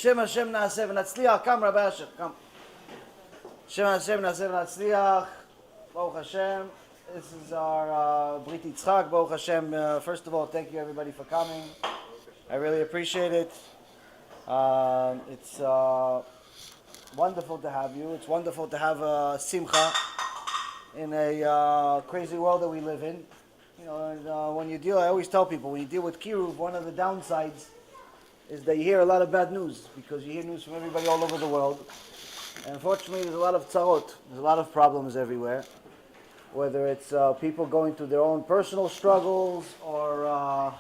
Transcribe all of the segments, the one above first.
B'Shem Hashem na'aseh v'natzliach. Come, Rabbi Asher, come. B'Shem Hashem na'aseh v'natzliach. Baruch Hashem. This is our Brit Yitzchak. Baruch Hashem. First of all, thank you everybody for coming. I really appreciate it. It's wonderful to have you. It's wonderful to have a simcha in a crazy world that we live in. You know, and when you deal, I always tell people, when you deal with Kiruv, one of the downsides is that you hear a lot of bad news, because you hear news from everybody all over the world. And unfortunately, there's a lot of tzarot. There's a lot of problems everywhere. Whether it's people going through their own personal struggles, or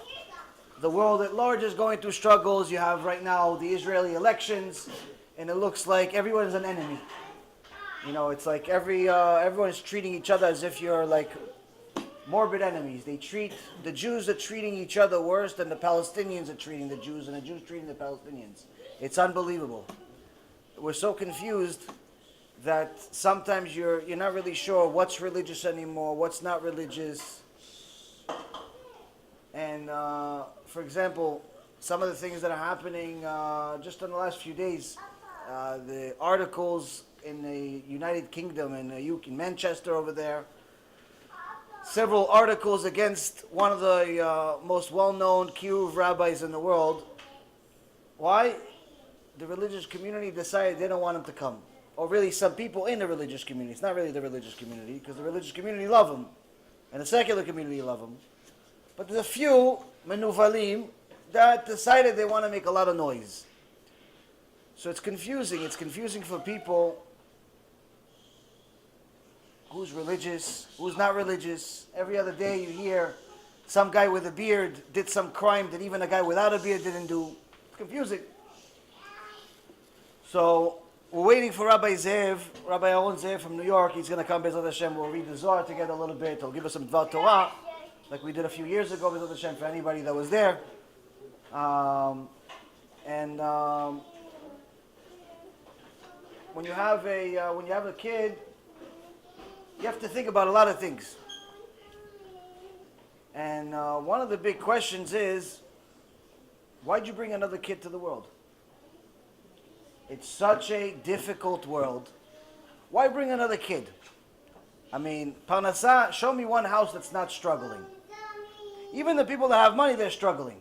the world at large is going through struggles. You have right now the Israeli elections, and it looks like everyone is an enemy. You know, it's like everyone is treating each other as if you're like morbid enemies. The Jews are treating each other worse than the Palestinians are treating the Jews, and the Jews treating the Palestinians. It's unbelievable. We're so confused that sometimes you're not really sure what's religious anymore, what's not religious. And for example, some of the things that are happening just in the last few days, the articles in the United Kingdom and in Manchester over there, several articles against one of the most well-known Kiruv rabbis in the world. Why? The religious community decided they don't want him to come. Or really some people in the religious community. It's not really the religious community, because the religious community love him, and the secular community love him. But there's a few menuvalim that decided they want to make a lot of noise. So it's confusing. It's confusing for people. Who's religious? Who's not religious? Every other day you hear some guy with a beard did some crime that even a guy without a beard didn't do. It's confusing. So we're waiting for Rabbi Yaron Reuven from New York. He's going to come, B'ezrat Hashem. We'll read the Zohar together a little bit. He'll give us some Dvar Torah, like we did a few years ago, B'ezrat Hashem, for anybody that was there. When you have a kid, you have to think about a lot of things. And one of the big questions is, why'd you bring another kid to the world? It's such a difficult world. Why bring another kid? I mean, Parnasah, show me one house that's not struggling. Even the people that have money, they're struggling.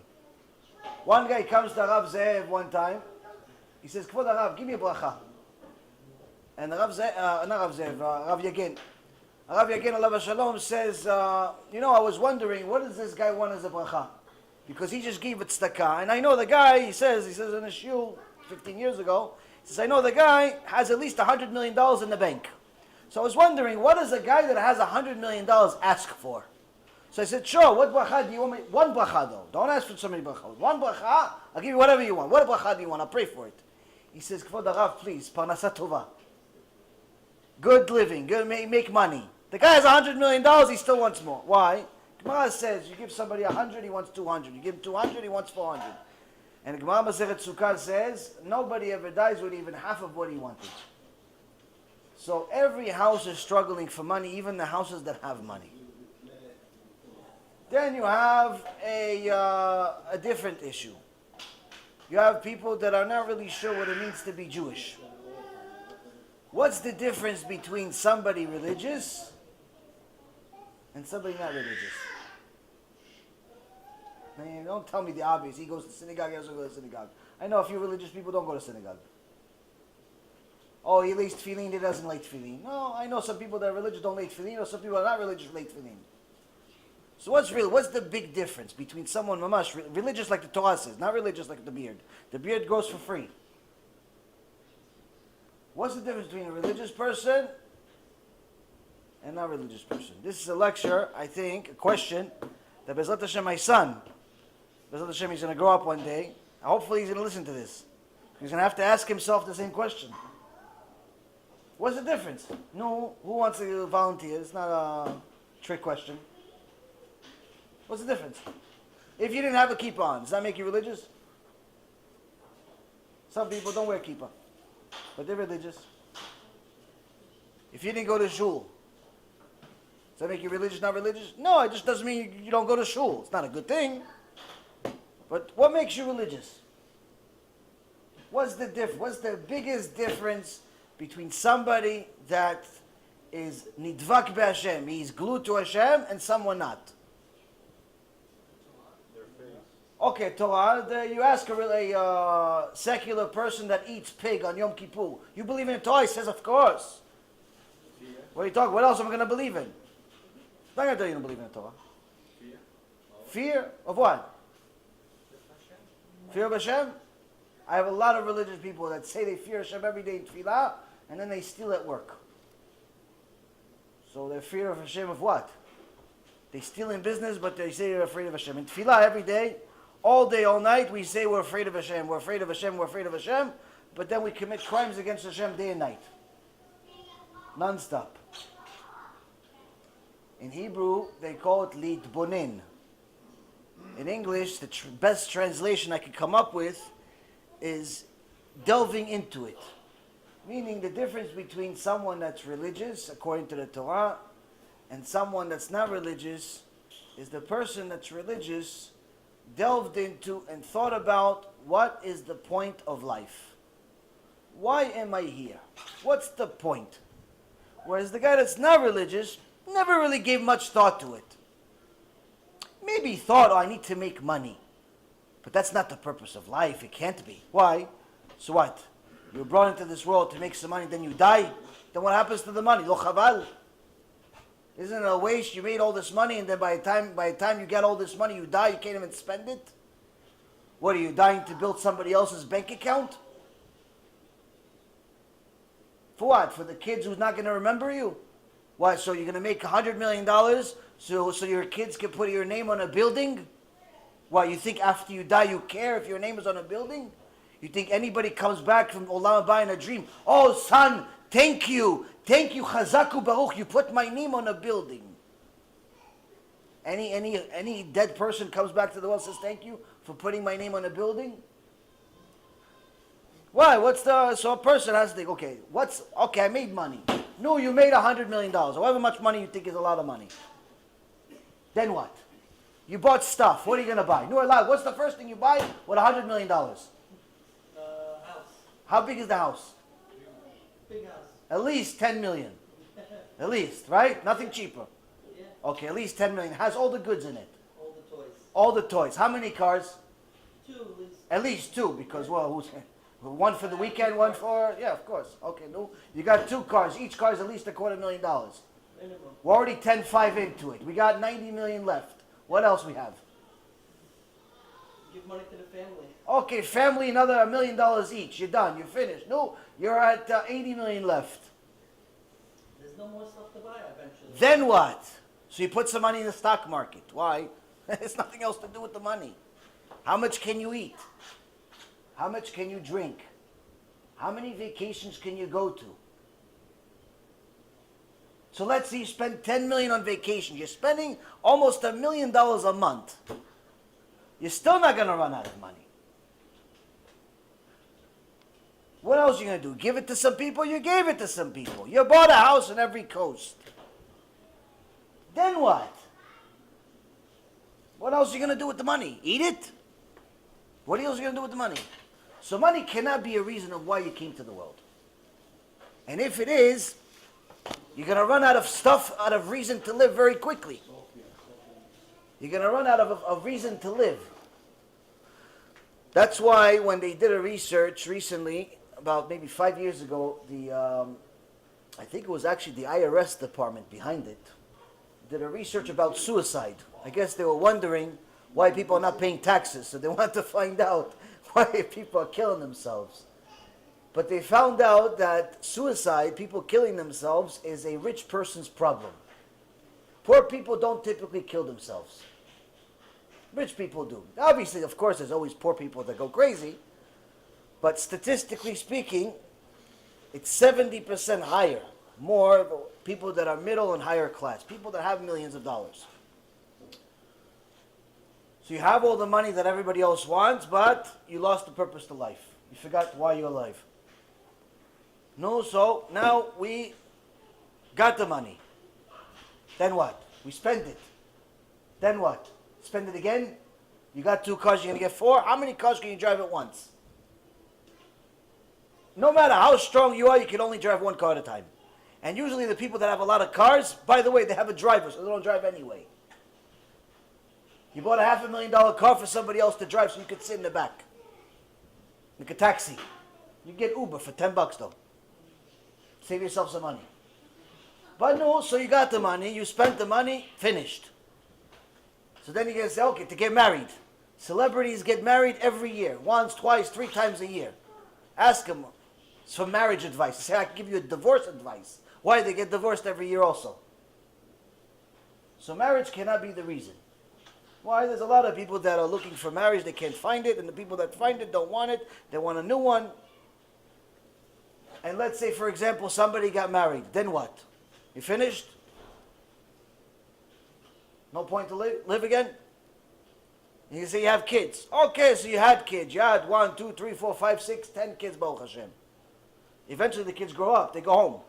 One guy comes to Rav Zev one time. He says, Kvod Rav, give me a bracha. And Rav Yagen. Rav Yagen Alav Shalom says, I was wondering, what does this guy want as a bracha? Because he just gave it tzedakah. And I know the guy, he says in a shul 15 years ago, he says, I know the guy has at least $100 million in the bank. So I was wondering, what does a guy that has $100 million ask for? So I said, sure, what bracha do you want me? One bracha though. Don't ask for so many brachas. One bracha, I'll give you whatever you want. What bracha do you want? I'll pray for it. He says, Kvod Rav, please, parnasah tova. Good living, good make money. The guy has $100 million, he still wants more. Why? Gemara says, you give somebody 100, he wants 200. You give him 200, he wants 400. And Gemara Masechet Sukkah says, nobody ever dies with even half of what he wanted. So every house is struggling for money, even the houses that have money. Then you have a different issue. You have people that are not really sure what it means to be Jewish. What's the difference between somebody religious and somebody not religious? I mean, don't tell me the obvious. He goes to synagogue, he doesn't go to synagogue. I know a few religious people don't go to synagogue. Oh, he lays tefillin, he doesn't lay tefillin. No, I know some people that are religious don't lay tefillin, or some people that are not religious lay tefillin. So what's the big difference between someone mamash, religious like the Torah says, not religious like the beard? The beard grows for free. What's the difference between a religious person and not religious person? This is a lecture, I think, a question that B'ezrat Hashem, my son, B'ezrat Hashem, he's going to grow up one day. Hopefully he's going to listen to this. He's going to have to ask himself the same question. What's the difference? No, who wants to volunteer? It's not a trick question. What's the difference? If you didn't have a kippah on, does that make you religious? Some people don't wear kippah, but they're religious. If you didn't go to shul, does that make you religious, not religious? No, it just doesn't mean you don't go to shul. It's not a good thing. But what makes you religious? What's the biggest difference between somebody that is nidvak be'Hashem, he's glued to Hashem, and someone not? Their face. Okay, Torah, you ask a secular person that eats pig on Yom Kippur, you believe in Torah? He says, of course. Fear. What are you talking? What else am I going to believe in? I'm not going to tell you to believe in Torah. Fear. Fear of what? Fear of Hashem? I have a lot of religious people that say they fear Hashem every day in tefillah, and then they steal at work. So they're fear of Hashem of what? They steal in business, but they say they're afraid of Hashem. In tefillah every day, all day, all night, we say we're afraid of Hashem, we're afraid of Hashem, we're afraid of Hashem, but then we commit crimes against Hashem day and night. Non-stop. In Hebrew, they call it litbonin. In English, the best translation I could come up with is delving into it. Meaning the difference between someone that's religious, according to the Torah, and someone that's not religious, is the person that's religious delved into and thought about what is the point of life. Why am I here? What's the point? Whereas the guy that's not religious never really gave much thought to it. Maybe he thought, oh, I need to make money. But that's not the purpose of life. It can't be. Why? So what? You were brought into this world to make some money, then you die? Then what happens to the money? Lo chaval. Isn't it a waste? You made all this money, and then by the time you get all this money, you die, you can't even spend it? What, are you dying to build somebody else's bank account? For what? For the kids who's not going to remember you? What, so you're going to make $100 million so your kids can put your name on a building? What, you think after you die you care if your name is on a building? You think anybody comes back from Olam Haba in a dream? Oh, son, thank you, Chazaku Baruch, you put my name on a building. Any dead person comes back to the world and says thank you for putting my name on a building? Why? So a person has to think, okay, I made money. No, you made $100 million. However much money you think is a lot of money. Then what? You bought stuff. What are you going to buy? No, what's the first thing you buy with $100 million? House. How big is the house? Big house. At least 10 million. At least, right? Nothing cheaper. Yeah. Okay, at least 10 million. Has all the goods in it. All the toys. All the toys. How many cars? 2 at least. At least 2, because, one for the weekend, one for, yeah, of course. Okay, no. You got 2 cars. Each car is at least $250,000. Minimum. We're already 10.5 into it. We got 90 million left. What else we have? Give money to the family. Okay, family, another $1 million each. You're done. You're finished. No, you're at 80 million left. There's no more stuff to buy eventually. Then what? So you put some money in the stock market. Why? There's nothing else to do with the money. How much can you eat? How much can you drink? How many vacations can you go to? So let's say you spend 10 million on vacation. You're spending almost $1 million a month. You're still not going to run out of money. What else are you going to do? Give it to some people? You gave it to some people. You bought a house on every coast. Then what? What else are you going to do with the money? Eat it? What else are you going to do with the money? So money cannot be a reason of why you came to the world. And if it is, you're going to run out of stuff, out of reason to live very quickly. You're going to run out of reason to live. That's why when they did a research recently, about maybe 5 years ago, I think it was actually the IRS department behind it, did a research about suicide. I guess they were wondering why people are not paying taxes, so they wanted to find out why people are killing themselves. But they found out that suicide, people killing themselves, is a rich person's problem. Poor people don't typically kill themselves. Rich people do. Obviously, of course, there's always poor people that go crazy, but statistically speaking, it's 70% higher. More people that are middle and higher class, people that have millions of dollars. So you have all the money that everybody else wants, but you lost the purpose to life. You forgot why you're alive. No, so now we got the money. Then what? We spend it. Then what? Spend it again? You got 2 cars, you're going to get 4? How many cars can you drive at once? no matter how strong you are, you can only drive one car at a time. And usually the people that have a lot of cars, by the way, they have a driver, so they don't drive anyway. You bought a $500,000 car for somebody else to drive so you could sit in the back. Like a taxi. You get Uber for $10 though. Save yourself some money. But no, so you got the money, you spent the money, finished. So then you're going to say, okay, to get married. Celebrities get married every year. Once, twice, 3 times a year. Ask them for marriage advice. Say, I can give you a divorce advice. Why? They get divorced every year also. So marriage cannot be the reason. Why? There's a lot of people that are looking for marriage, they can't find it, and the people that find it don't want it, they want a new one. And let's say, for example, somebody got married. Then what? You finished? No point to live again? You say you have kids. Okay, so you had kids. You had 1, 2, 3, 4, 5, 6, 10 kids, Baruch Hashem. Eventually the kids grow up. They go home.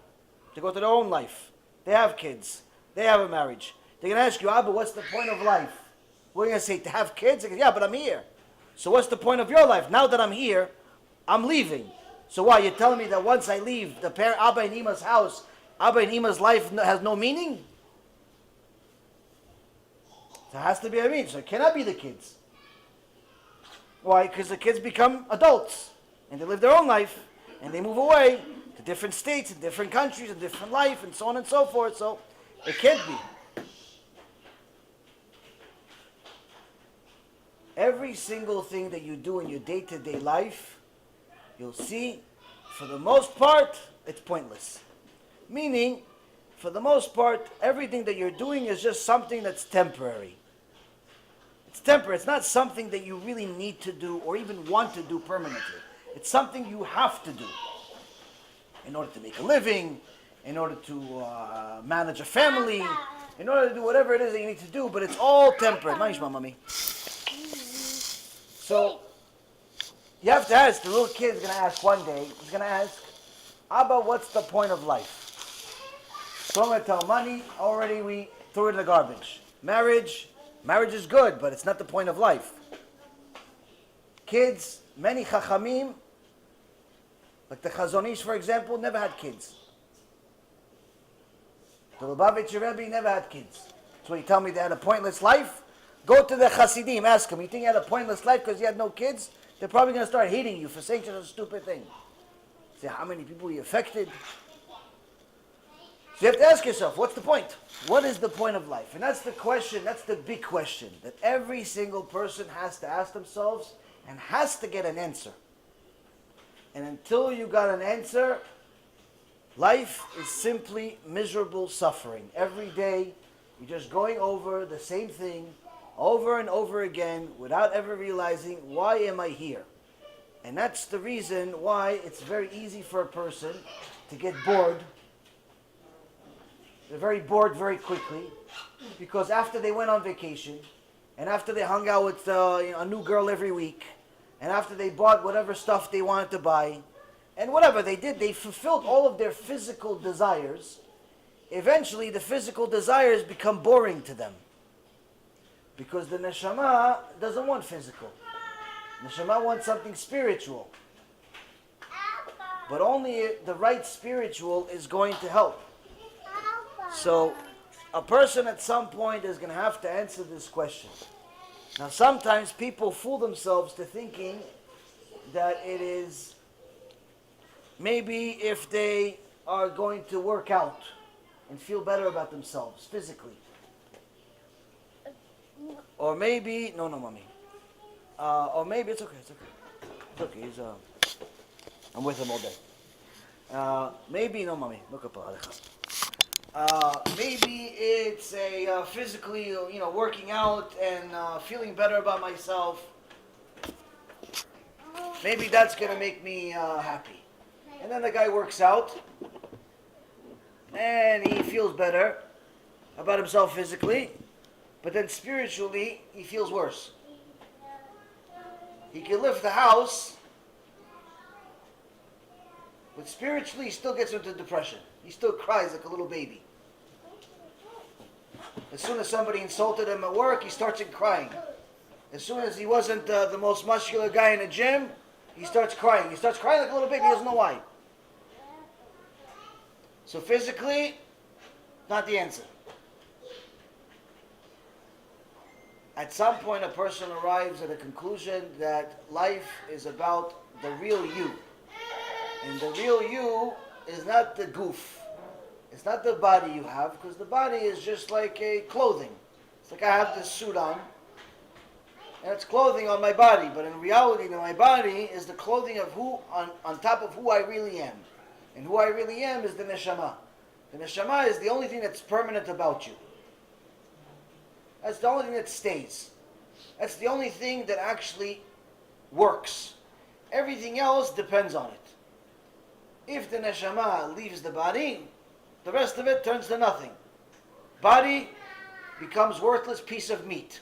They go to their own life. They have kids. They have a marriage. They're going to ask you, Abba, what's the point of life? We're going to say, to have kids? Say, yeah, but I'm here. So what's the point of your life? Now that I'm here, I'm leaving. So why? You're telling me that once I leave the Abba and Ima's house, Abba and Ima's life has no meaning? There has to be a meaning. So it cannot be the kids. Why? Because the kids become adults. And they live their own life. And they move away to different states, and different countries, and different life, and so on and so forth. So it can't be. Every single thing that you do in your day-to-day life, you'll see, for the most part, it's pointless. Meaning, for the most part, everything that you're doing is just something that's temporary. It's temporary. It's not something that you really need to do or even want to do permanently. It's something you have to do in order to make a living, in order to manage a family, in order to do whatever it is that you need to do, but it's all temporary. Manishma, mommy. So, you have to ask, the little kid is going to ask one day, he's going to ask, Abba, what's the point of life? So I'm going to tell money, already we threw it in the garbage. Marriage is good, but it's not the point of life. Kids, many chachamim, like the Chazon Ish, for example, never had kids. The Lubavitcher Rebbe never had kids. So you tell me they had a pointless life? Go to the Hasidim, ask them, you think you had a pointless life because you had no kids? They're probably going to start hating you for saying such a stupid thing. Say, how many people were you affected? So you have to ask yourself, what's the point? What is the point of life? And that's the question, that's the big question that every single person has to ask themselves and has to get an answer. And until you got an answer, life is simply miserable suffering. Every day, you're just going over the same thing over and over again without ever realizing, why am I here? And that's the reason why it's very easy for a person to get bored. They're very bored very quickly because after they went on vacation and after they hung out with a new girl every week and after they bought whatever stuff they wanted to buy and whatever they did, they fulfilled all of their physical desires. Eventually, the physical desires become boring to them. Because the neshama doesn't want physical. Neshama wants something spiritual. But only the right spiritual is going to help. So, a person at some point is going to have to answer this question. Now, sometimes people fool themselves to thinking that it is maybe if they are going to work out and feel better about themselves physically. Or maybe, no, mommy. Or maybe, it's okay. It's okay, I'm with him all day. Maybe, no, mommy. Look up. Maybe it's a physically, working out and feeling better about myself. Maybe that's going to make me happy. And then the guy works out and he feels better about himself physically. But then spiritually, he feels worse. He can lift the house, but spiritually, he still gets into depression. He still cries like a little baby. As soon as somebody insulted him at work, he starts crying. As soon as he wasn't the most muscular guy in the gym, he starts crying. He starts crying like a little baby. He doesn't know why. So physically, not the answer. At some point, a person arrives at a conclusion that life is about the real you. And the real you is not the goof. It's not the body you have, because the body is just like a clothing. It's like I have this suit on, and it's clothing on my body. But in reality, my body is the clothing of who on top of who I really am. And who I really am is the neshama. The neshama is the only thing that's permanent about you. That's the only thing that stays. That's the only thing that actually works. Everything else depends on it. If the neshama leaves the body, the rest of it turns to nothing. Body becomes worthless piece of meat.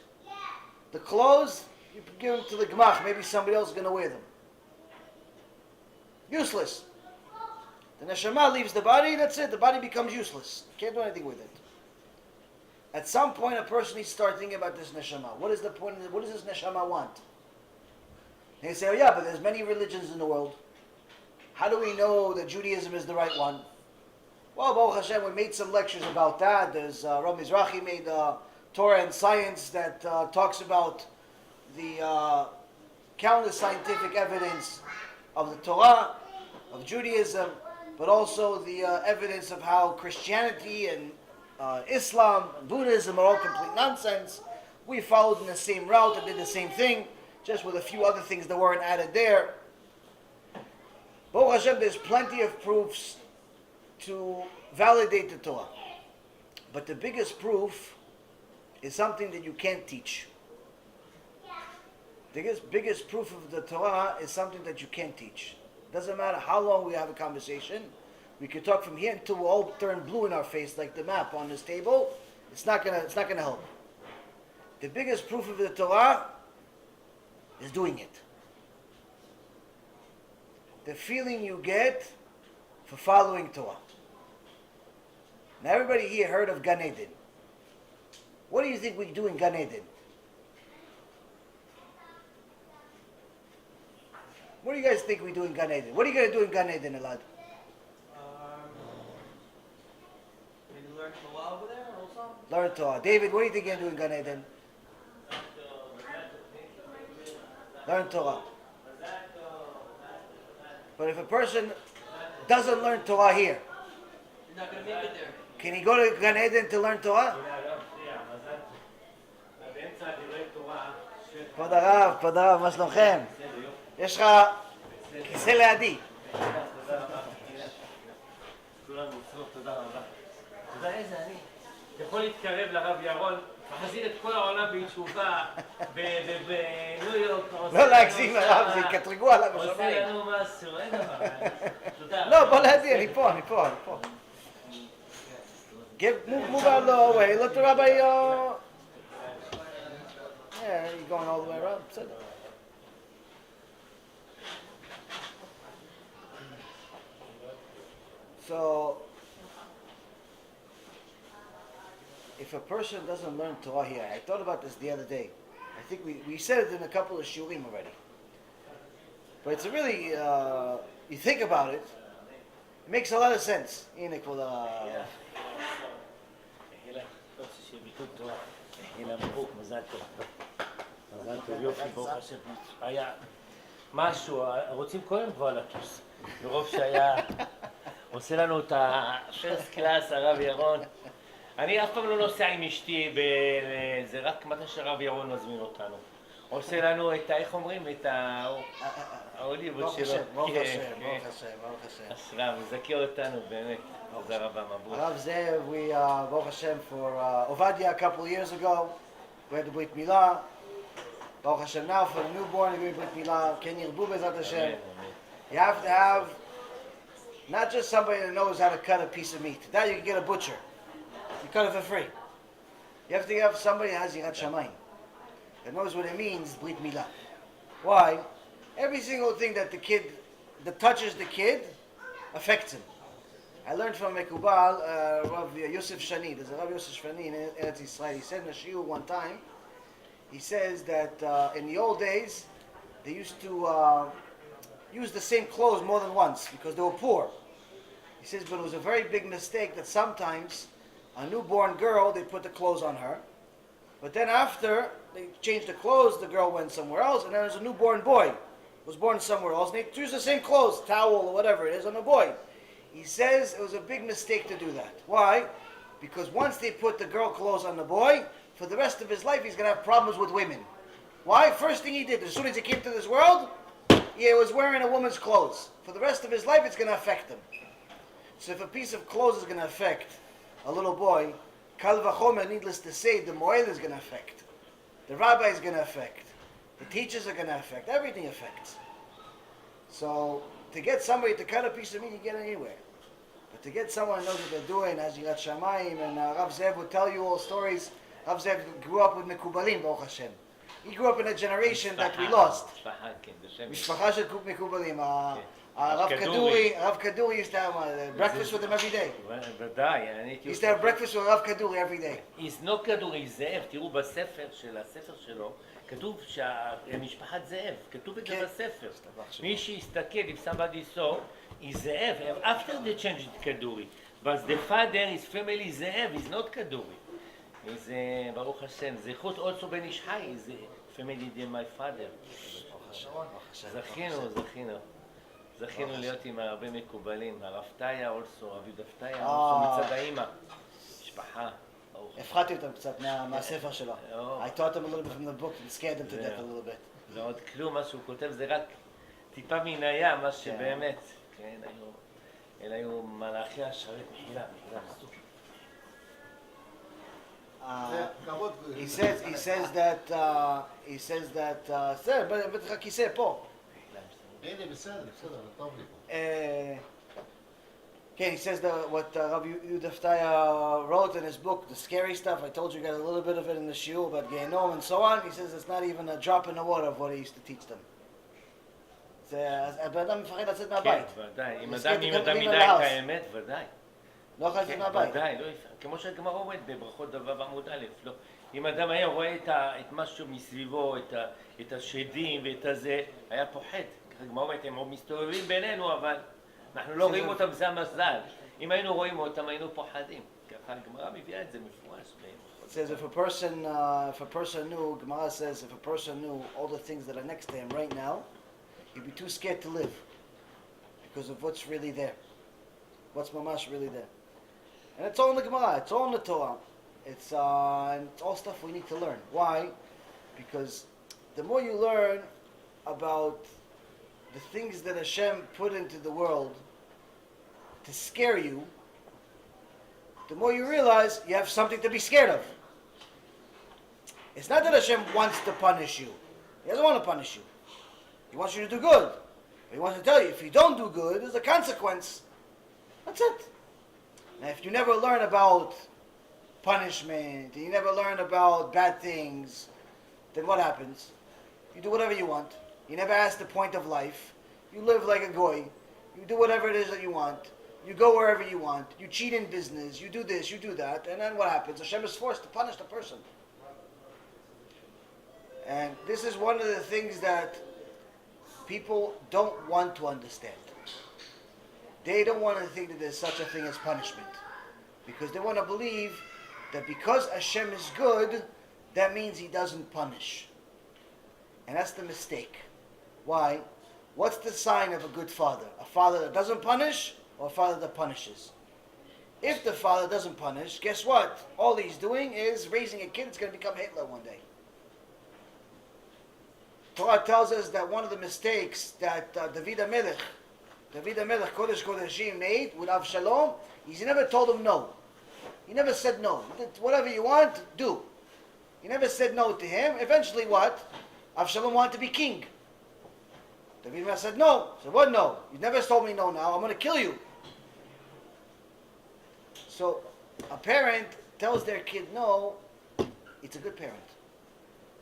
The clothes, you give them to the gemach, maybe somebody else is going to wear them. Useless. The neshama leaves the body, that's it. The body becomes useless. Can't do anything with it. At some point, a person needs to start thinking about this neshama. What is the point? What does this neshama want? And they say, oh yeah, but there's many religions in the world. How do we know that Judaism is the right one? Well, Baruch Hashem, we made some lectures about that. There's Rabbi Mizrahi made Torah and Science that talks about the countless scientific evidence of the Torah, of Judaism, but also the evidence of how Christianity and Islam and Buddhism are all complete nonsense. We followed in the same route and did the same thing, just with a few other things that weren't added there. Baruch Hashem, there's plenty of proofs to validate the Torah. But the biggest proof is something that you can't teach. The biggest proof of the Torah is something that you can't teach. Doesn't matter how long we have a conversation. We could talk from here until we all turn blue in our face like the map on this table. It's not gonna help. The biggest proof of the Torah is doing it. The feeling you get for following Torah. Now everybody here heard of Gan Eden. What do you think we do in Gan Eden? What do you guys think we do in Gan Eden? What are you going to do in Gan Eden, Elad? Maybe learn Torah over there or something? Learn Torah. David, what do you think you're going to do in Gan Eden? Learn Torah. But if a person doesn't learn Torah here, You're not going to make it there. can he go to Gan Eden to learn Torah? כבוד הרב, מה שלומכם? יש לך כיסא לידי. תודה רבה. אתה יודע איזה אני? אתה יכול להתקרב לרב ירון, מחזיר את כל העולם בתשובה, בניו יורק. לא להגזים הרב, זה יקטרגו עליו בשמיים. עושה לנו משהו, אין דבר. תודה. לא, בוא לידי, אני פה. Move out of the way. Let the rabbi... Yeah, you're going all the way around. So, if a person doesn't learn Torah here, I thought about this the other day. I think we said it in a couple of shurim already. But it's a really, you think about it, it makes a lot of sense. מזל טוב, יופי, ברוך השם. היה משהו, רוצים קודם כבר לטוס. מרוב שהיה עושה לנו את הפרסט קלאס, הרב ירון. אני אף פעם לא נוסע עם אשתי, זה רק מתי שהרב ירון מזמין אותנו. עושה לנו את, איך אומרים, את ההוליווד שלו. ברוך השם. אשרה, מזכה אותנו באמת. תודה רבה, מברוק. Rav Zev, we, Baruch Hashem, for Ovadia a couple of years ago, we had the Brit Milah. Baruch Hashem now for the newborn, we Brit Milah. Ken Yirbu Bezat Hashem. You have to have not just somebody that knows how to cut a piece of meat. That you can get a butcher. You cut it for free. You have to have somebody that has Yirat Shamayim, that knows what it means, Brit Milah. Why? Every single thing that touches the kid affects him. I learned from Mekubal, Rav Yosef Shani. There's a Rav Yosef Shani in Eretz Yisrael. He said in a shiur one time, he says that in the old days, they used to used the same clothes more than once because they were poor. He says, but it was a very big mistake that sometimes a newborn girl, they put the clothes on her. But then after they changed the clothes, the girl went somewhere else, and then there's a newborn boy. Was born somewhere else, and they use the same clothes, towel or whatever it is, on the boy. He says it was a big mistake to do that. Why? Because once they put the girl clothes on the boy, for the rest of his life he's going to have problems with women. Why? First thing he did, as soon as he came to this world, he was wearing a woman's clothes. For the rest of his life it's going to affect him. So if a piece of clothes is going to affect a little boy, Kal v'chomer, needless to say, the moel is going to affect. The rabbi is going to affect. The teachers are going to affect. Everything affects. So to get somebody to cut a piece of meat, you get it anywhere. But to get someone who knows what they're doing, as Yirat Shamayim, and Rav Zev would tell you all stories. Rav Zev grew up with Mekubalim, Baruch Hashem. He grew up in a generation that we lost. Mishpacha shel Mekubalim. Rav Kaduri used to have breakfast with him every day. He used to have breakfast with Rav Kaduri every day. He's no כדורי זאב, תראו בספר שלו, כתוב משפחת זאב, כתוב את זה בספר. מי שיסתכל, if somebody saw, is זאב, after they changed it כדורי. But the father, his family זאב, is not כדורי. Is ברוך השם, זכות also בן איש חי, is family of my father. זכינו להיות עם הרבה מקובלים, הרב טאיה also, אביב טאיה also, מצד האמא, משפחה. הפחדתי אותם קצת מהספר שלו. I taught them a little bit from the book and scared them to death a little bit. זה עוד כלום, מה שהוא כותב זה רק טיפה מן הים, מה שבאמת, כן, אלה היו מלאכי השרת מחילה. He says that, בטח הכיסא פה. הנה, בסדר, טוב לי פה. Okay, he says that what Rabbi Yehuda wrote in his book, the scary stuff. I told you guys a little bit of it in the shiur about Gehenom and so on. He says it's not even a drop in the water of what he used to teach them. הבן אדם מפחד לצאת מהבית. כן, ודאי. אם אדם ידע את האמת, ודאי. לא יכול לצאת מהבית. ודאי, כמו שהגמרא אומרת בברכות דף עמוד א', לא. אם אדם היה רואה את משהו מסביבו, את השדים ואת הזה, היה פוחד. הגמרא אומרת, הם מסתובבים בינינו, אבל אנחנו לא רואים אותם, זה המזל. אם היינו רואים אותם, היינו פוחדים. ככה הגמרא מביאה את זה מפורש. It says if a person knew, Gemara says, if a person knew all the things that are next to him right now, he'd be too scared to live because of what's really there. What's mamash really there. And it's all in the Gemara, it's all in the Torah. It's all stuff we need to learn. Why? Because the more you learn about the things that Hashem put into the world to scare you, the more you realize you have something to be scared of. It's not that Hashem wants to punish you. He doesn't want to punish you. He wants you to do good. But he wants to tell you, if you don't do good, there's a consequence. That's it. Now, if you never learn about punishment, and you never learn about bad things, then what happens? You do whatever you want. You never ask the point of life. You live like a goy. You do whatever it is that you want. You go wherever you want. You cheat in business. You do this, you do that. And then what happens? Hashem is forced to punish the person. And this is one of the things that people don't want to understand. They don't want to think that there's such a thing as punishment. Because they want to believe that because Hashem is good, that means He doesn't punish. And that's the mistake. Why? What's the sign of a good father? A father that doesn't punish or a father that punishes? If the father doesn't punish, guess what? All he's doing is raising a kid that's going to become Hitler one day. Torah tells us that one of the mistakes that David HaMelech, Kodesh Kodeshim, made with Avshalom, he never told him no. He never said no. He did whatever you want, do. He never said no to him. Eventually what? Avshalom wanted to be king. David HaMelech said no. He said, what no? You never told me no now. I'm going to kill you. So a parent tells their kid no, it's a good parent.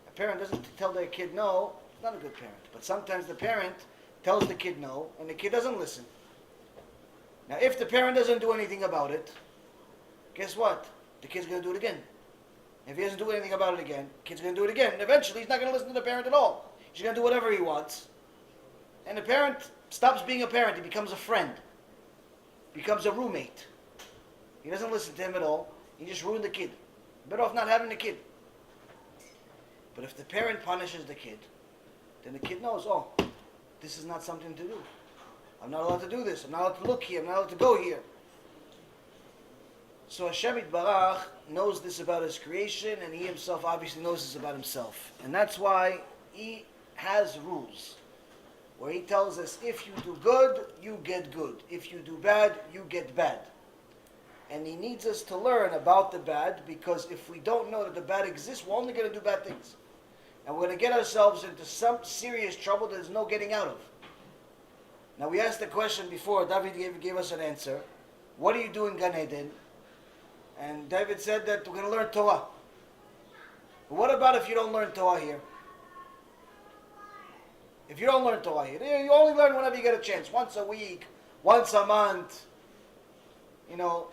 A parent doesn't tell their kid no, it's not a good parent. But sometimes the parent tells the kid no, and the kid doesn't listen. Now if the parent doesn't do anything about it, guess what? The kid's going to do it again. If he doesn't do anything about it again, the kid's going to do it again. And eventually he's not going to listen to the parent at all. He's going to do whatever he wants. And the parent stops being a parent. He becomes a friend. Becomes a roommate. He doesn't listen to him at all. He just ruined the kid. Better off not having the kid. But if the parent punishes the kid, then the kid knows, oh, this is not something to do. I'm not allowed to do this. I'm not allowed to look here. I'm not allowed to go here. So Hashem Yitbarach knows this about His creation, and He Himself obviously knows this about Himself. And that's why He has rules, where He tells us, if you do good, you get good. If you do bad, you get bad. And He needs us to learn about the bad, because if we don't know that the bad exists, we're only going to do bad things. And we're going to get ourselves into some serious trouble that there's no getting out of. Now we asked the question before, David gave us an answer. What do you do in Gan Eden? And David said that we're going to learn Torah. But what about if you don't learn Torah here? If you don't learn Torah here, you only learn whenever you get a chance. Once a week, once a month. You know,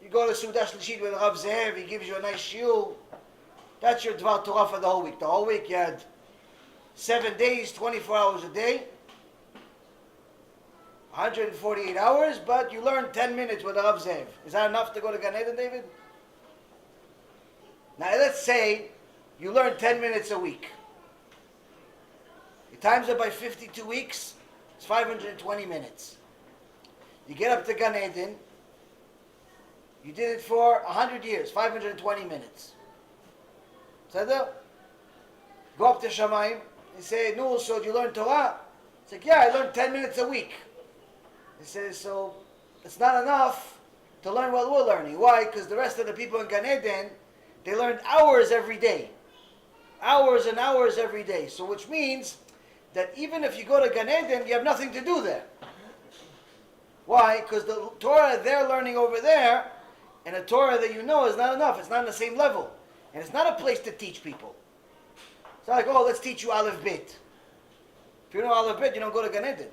you go to Sudash Lishit with Rav Zev, he gives you a nice shiur. That's your Dvar Torah for the whole week. The whole week you had 7 days, 24 hours a day. 148 hours, but you learn 10 minutes with Rav Zev. Is that enough to go to Gan Eden, David? Now let's say you learn 10 minutes a week. You times it by 52 weeks, it's 520 minutes. You get up to Gan Eden, you did it for 100 years, 520 minutes. So go up to Shamayim, you say, no, so did you learn Torah? It's like, yeah, I learned 10 minutes a week. He says, so it's not enough to learn what we're learning. Why? Because the rest of the people in Gan Eden, they learned hours every day. Hours and hours every day. So which means that even if you go to Gan Eden, you have nothing to do there. Why? Because the Torah they're learning over there, and the Torah that you know is not enough. It's not on the same level. And it's not a place to teach people. It's not like, oh, let's teach you Aleph Brit. If you know Aleph Brit, you don't go to Gan Eden.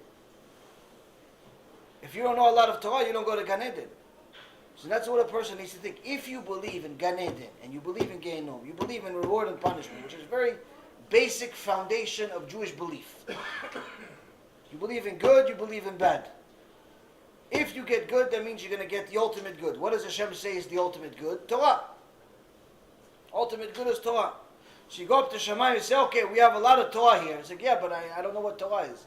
If you don't know a lot of Torah, you don't go to Gan Eden. So that's what a person needs to think. If you believe in Gan Eden, and you believe in Gehenom, you believe in reward and punishment, which is a very basic foundation of Jewish belief. You believe in good, you believe in bad. If you get good, that means you're going to get the ultimate good. What does Hashem say is the ultimate good? Torah. Ultimate good is Torah. So you go up to Shammai and say, okay, we have a lot of Torah here. It's like, yeah, but I don't know what Torah is.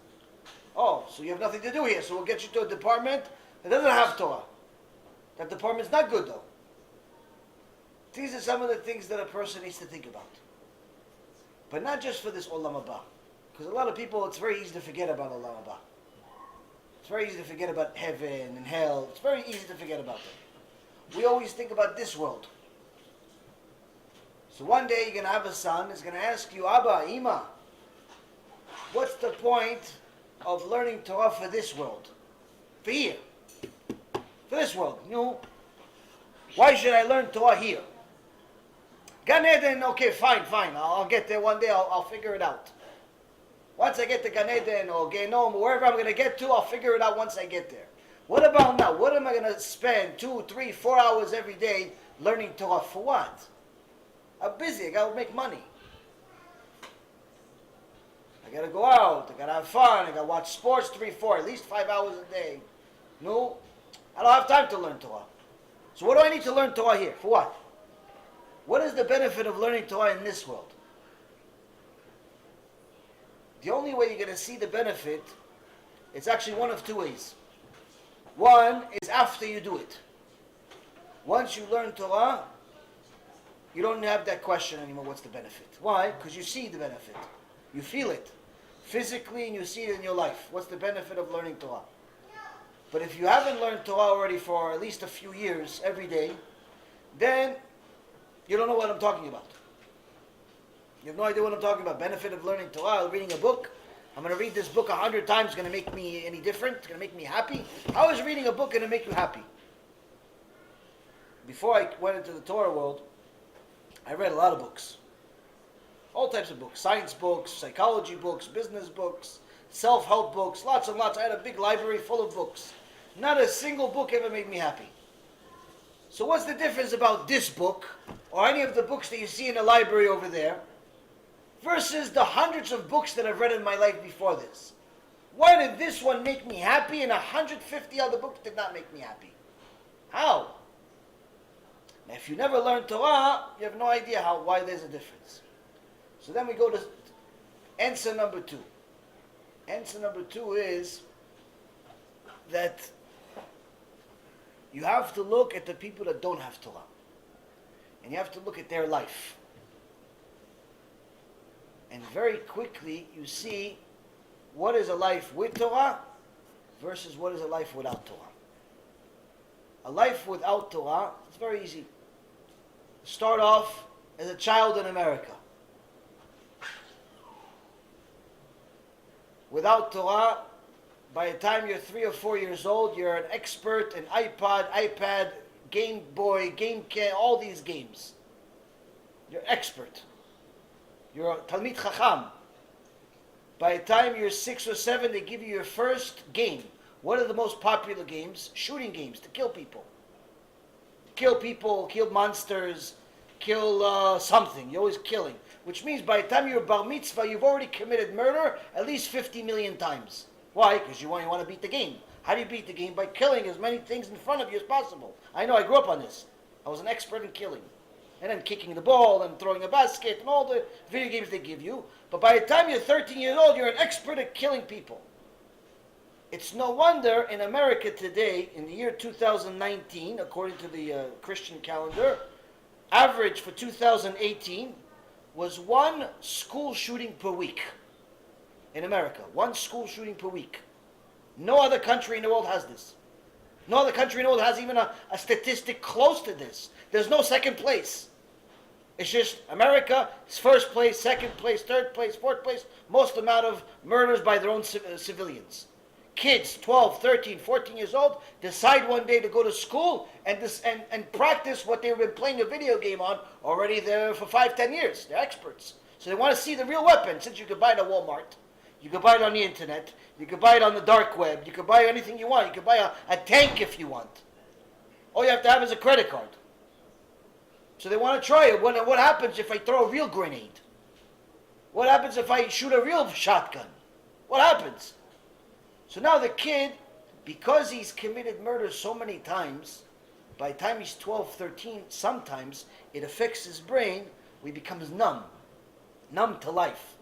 Oh, so you have nothing to do here. So we'll get you to a department that doesn't have Torah. That department's not good though. These are some of the things that a person needs to think about. But not just for this Olam Haba. Because a lot of people, it's very easy to forget about Olam Haba. It's very easy to forget about heaven and hell. It's very easy to forget about them. We always think about this world. So one day you're going to have a son who's going to ask you, Abba, Ima, what's the point of learning Torah for this world? For here. For this world. You know, why should I learn Torah here? Gan Eden, okay, fine. I'll get there one day. I'll figure it out. Once I get to Gan Eden or Gehenom, wherever I'm going to get to, I'll figure it out once I get there. What about now? What am I going to spend 2, 3, 4 hours every day learning Torah for what? I'm busy. I got to make money. I got to go out. I got to have fun. I got to watch sports 3, 4, at least 5 hours a day. No, I don't have time to learn Torah. So what do I need to learn Torah here? For what? What is the benefit of learning Torah in this world? The only way you're going to see the benefit, it's actually one of two ways. One is after you do it. Once you learn Torah, you don't have that question anymore, what's the benefit? Why? Because you see the benefit. You feel it physically and you see it in your life. What's the benefit of learning Torah? But if you haven't learned Torah already for at least a few years, every day, then you don't know what I'm talking about. You have no idea what I'm talking about. Benefit of learning Torah, reading a book. I'm going to read this book 100 times. It's going to make me any different? It's going to make me happy? How is reading a book going to make you happy? Before I went into the Torah world, I read a lot of books. All types of books. Science books, psychology books, business books, self-help books, lots and lots. I had a big library full of books. Not a single book ever made me happy. So what's the difference about this book, or any of the books that you see in the library over there, versus the hundreds of books that I've read in my life before this? Why did this one make me happy and 150 other books did not make me happy? How? Now, if you never learned Torah, you have no idea why there's a difference. So then we go to answer number 2. Answer number 2 is that you have to look at the people that don't have Torah. And you have to look at their life. And very quickly you see what is a life with Torah versus what is a life without Torah. A life without Torah, it's very easy. Start off as a child in America. Without Torah, by the time you're 3 or 4 years old, you're an expert in iPad, Game Boy, all these games. You're expert. You're a Talmid Chacham. By the time you're 6 or 7, they give you your first game. What are the most popular games? Shooting games, to kill people. Kill people, kill monsters, kill something. You're always killing. Which means by the time you're bar mitzvah, you've already committed murder at least 50 million times. Why? Because you want to beat the game. How do you beat the game? By killing as many things in front of you as possible. I know, I grew up on this. I was an expert in killing. And then kicking the ball and throwing a basket and all the video games they give you. But by the time you're 13 years old, you're an expert at killing people. It's no wonder in America today, in the year 2019, according to the Christian calendar, average for 2018 was 1 school shooting per week. In America, 1 school shooting per week. No other country in the world has this. No other country in the world has even a statistic close to this. There's no second place. It's just America is first place, second place, third place, fourth place. Most amount of murders by their own civilians. Kids, 12, 13, 14 years old, decide one day to go to school and practice what they've been playing a video game on already there for 5, 10 years. They're experts. So they want to see the real weapon, since you could buy it at Walmart. You could buy it on the internet. You could buy it on the dark web. You could buy anything you want. You could buy a tank if you want. All you have to have is a credit card. So they want to try it. What happens if I throw a real grenade? What happens if I shoot a real shotgun? What happens? So now the kid, because he's committed murder so many times, by the time he's 12, 13, sometimes it affects his brain where he becomes numb. Numb to life.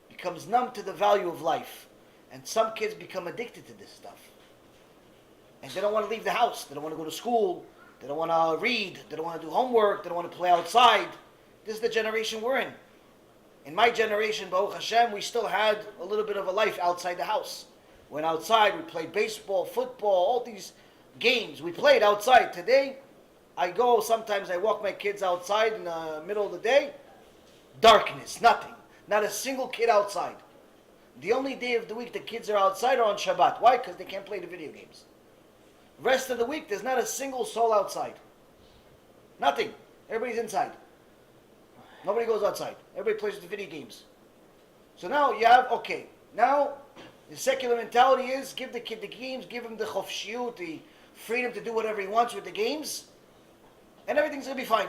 Becomes numb to the value of life. And some kids become addicted to this stuff. And they don't want to leave the house. They don't want to go to school. They don't want to read. They don't want to do homework. They don't want to play outside. This is the generation we're in. In my generation, Baruch Hashem, we still had a little bit of a life outside the house. Went outside, we played baseball, football, all these games. We played outside. Today, sometimes I walk my kids outside in the middle of the day. Darkness, nothing. Not a single kid outside. The only day of the week the kids are outside are on Shabbat. Why? Because they can't play the video games. Rest of the week, there's not a single soul outside. Nothing. Everybody's inside. Nobody goes outside. Everybody plays the video games. So now you have, now the secular mentality is give the kid the games, give him the chofshiyut, the freedom to do whatever he wants with the games, and everything's going to be fine.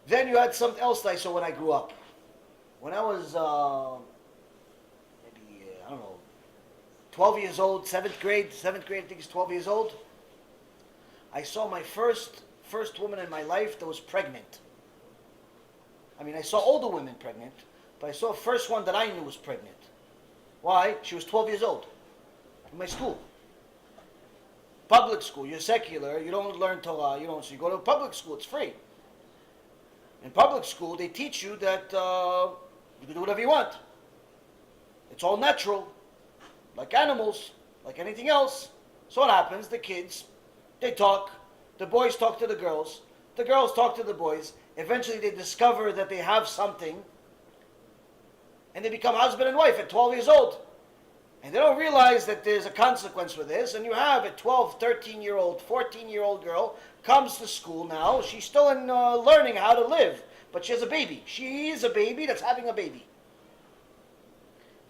Then you had something else that I saw when I grew up. When I was, 12 years old, 7th grade, I think it's 12 years old, I saw my first woman in my life that was pregnant. I mean, I saw older women pregnant, but I saw the first one that I knew was pregnant. Why? She was 12 years old. In my school. Public school, you're secular, you don't learn Torah, so you go to a public school, it's free. In public school, they teach you that you can do whatever you want. It's all natural, like animals, like anything else. So what happens? The kids, they talk. The boys talk to the girls talk to the boys. Eventually they discover that they have something, and they become husband and wife at 12 years old. And they don't realize that there's a consequence for this, and you have a 12, 13-year-old, 14-year-old girl comes to school now. She's still in learning how to live, but she has a baby. She is a baby that's having a baby.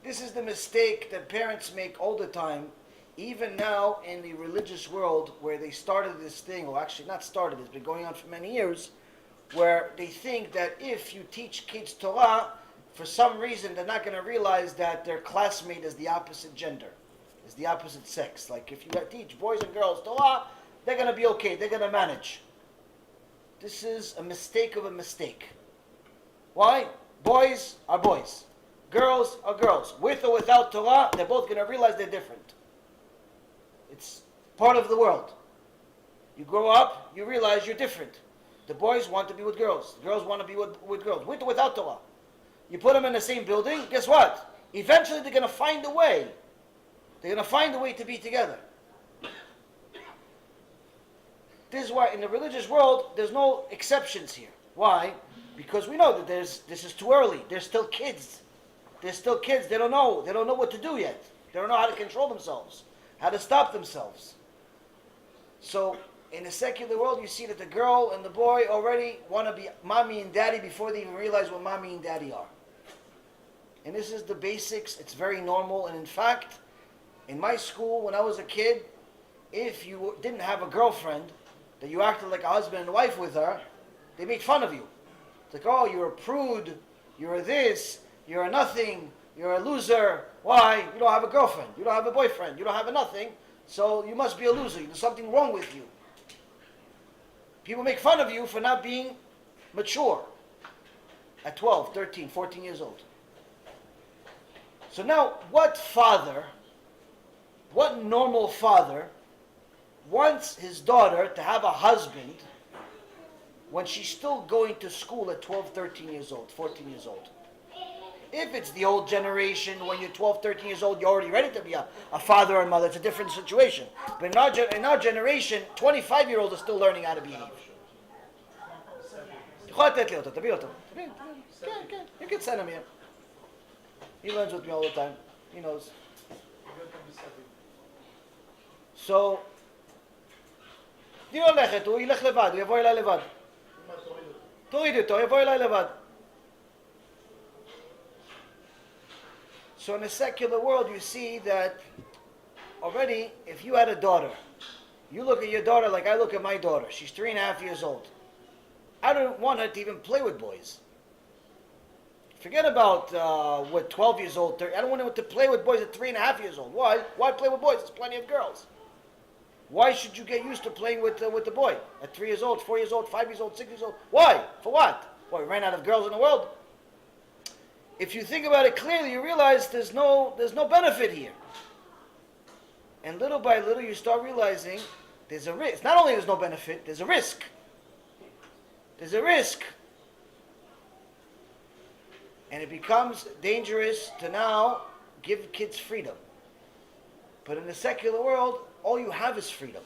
This is the mistake that parents make all the time, even now in the religious world, where they started this thing, or actually not started, it's been going on for many years, where they think that if you teach kids Torah, for some reason, they're not going to realize that their classmate is the opposite gender, is the opposite sex. Like if you teach boys and girls Torah, they're going to be okay. They're going to manage. This is a mistake of a mistake. Why? Boys are boys. Girls are girls. With or without Torah, they're both going to realize they're different. It's part of the world. You grow up, you realize you're different. The boys want to be with girls. The girls want to be with girls. With or without Torah. You put them in the same building, guess what? Eventually they're going to find a way. They're going to find a way to be together. This is why in the religious world, there's no exceptions here. Why? Because we know that this is too early. They're still kids. They're still kids. They don't know. They don't know what to do yet. They don't know how to control themselves, how to stop themselves. So in the secular world, you see that the girl and the boy already want to be mommy and daddy before they even realize what mommy and daddy are. And this is the basics. It's very normal. And in fact, in my school, when I was a kid, if you didn't have a girlfriend, that you acted like a husband and wife with her, they made fun of you. It's like, oh, you're a prude, you're a this, you're a nothing, you're a loser. Why? You don't have a girlfriend, you don't have a boyfriend, you don't have a nothing, so you must be a loser. There's something wrong with you. People make fun of you for not being mature at 12, 13, 14 years old. So now, what normal father wants his daughter to have a husband when she's still going to school at 12, 13 years old, 14 years old? If it's the old generation, when you're 12, 13 years old, you're already ready to be a father or mother. It's a different situation. But in our generation, 25-year-olds are still learning how to behave. You can send him here. He learns with me all the time. He knows. So, הוא ילך לבד, הוא יבוא אליי לבד. תוריד אותו, יבוא אליי לבד. So in the secular world, you see that already, if you had a daughter, you look at your daughter like I look at my daughter. She's 3.5 years old. I don't want her to even play with boys. Forget about 12 years old, 30. I don't want her to play with boys at 3.5 years old. Why? Why play with boys? There's plenty of girls. Why should you get used to playing with the boy at 3 years old, 4 years old, 5 years old, 6 years old? Why? For what? Well, we ran out of girls in the world. If you think about it clearly, you realize there's no benefit here. And little by little, you start realizing there's a risk. Not only there's no benefit, there's a risk. There's a risk. And it becomes dangerous to now give kids freedom. But in the secular world, all you have is freedom.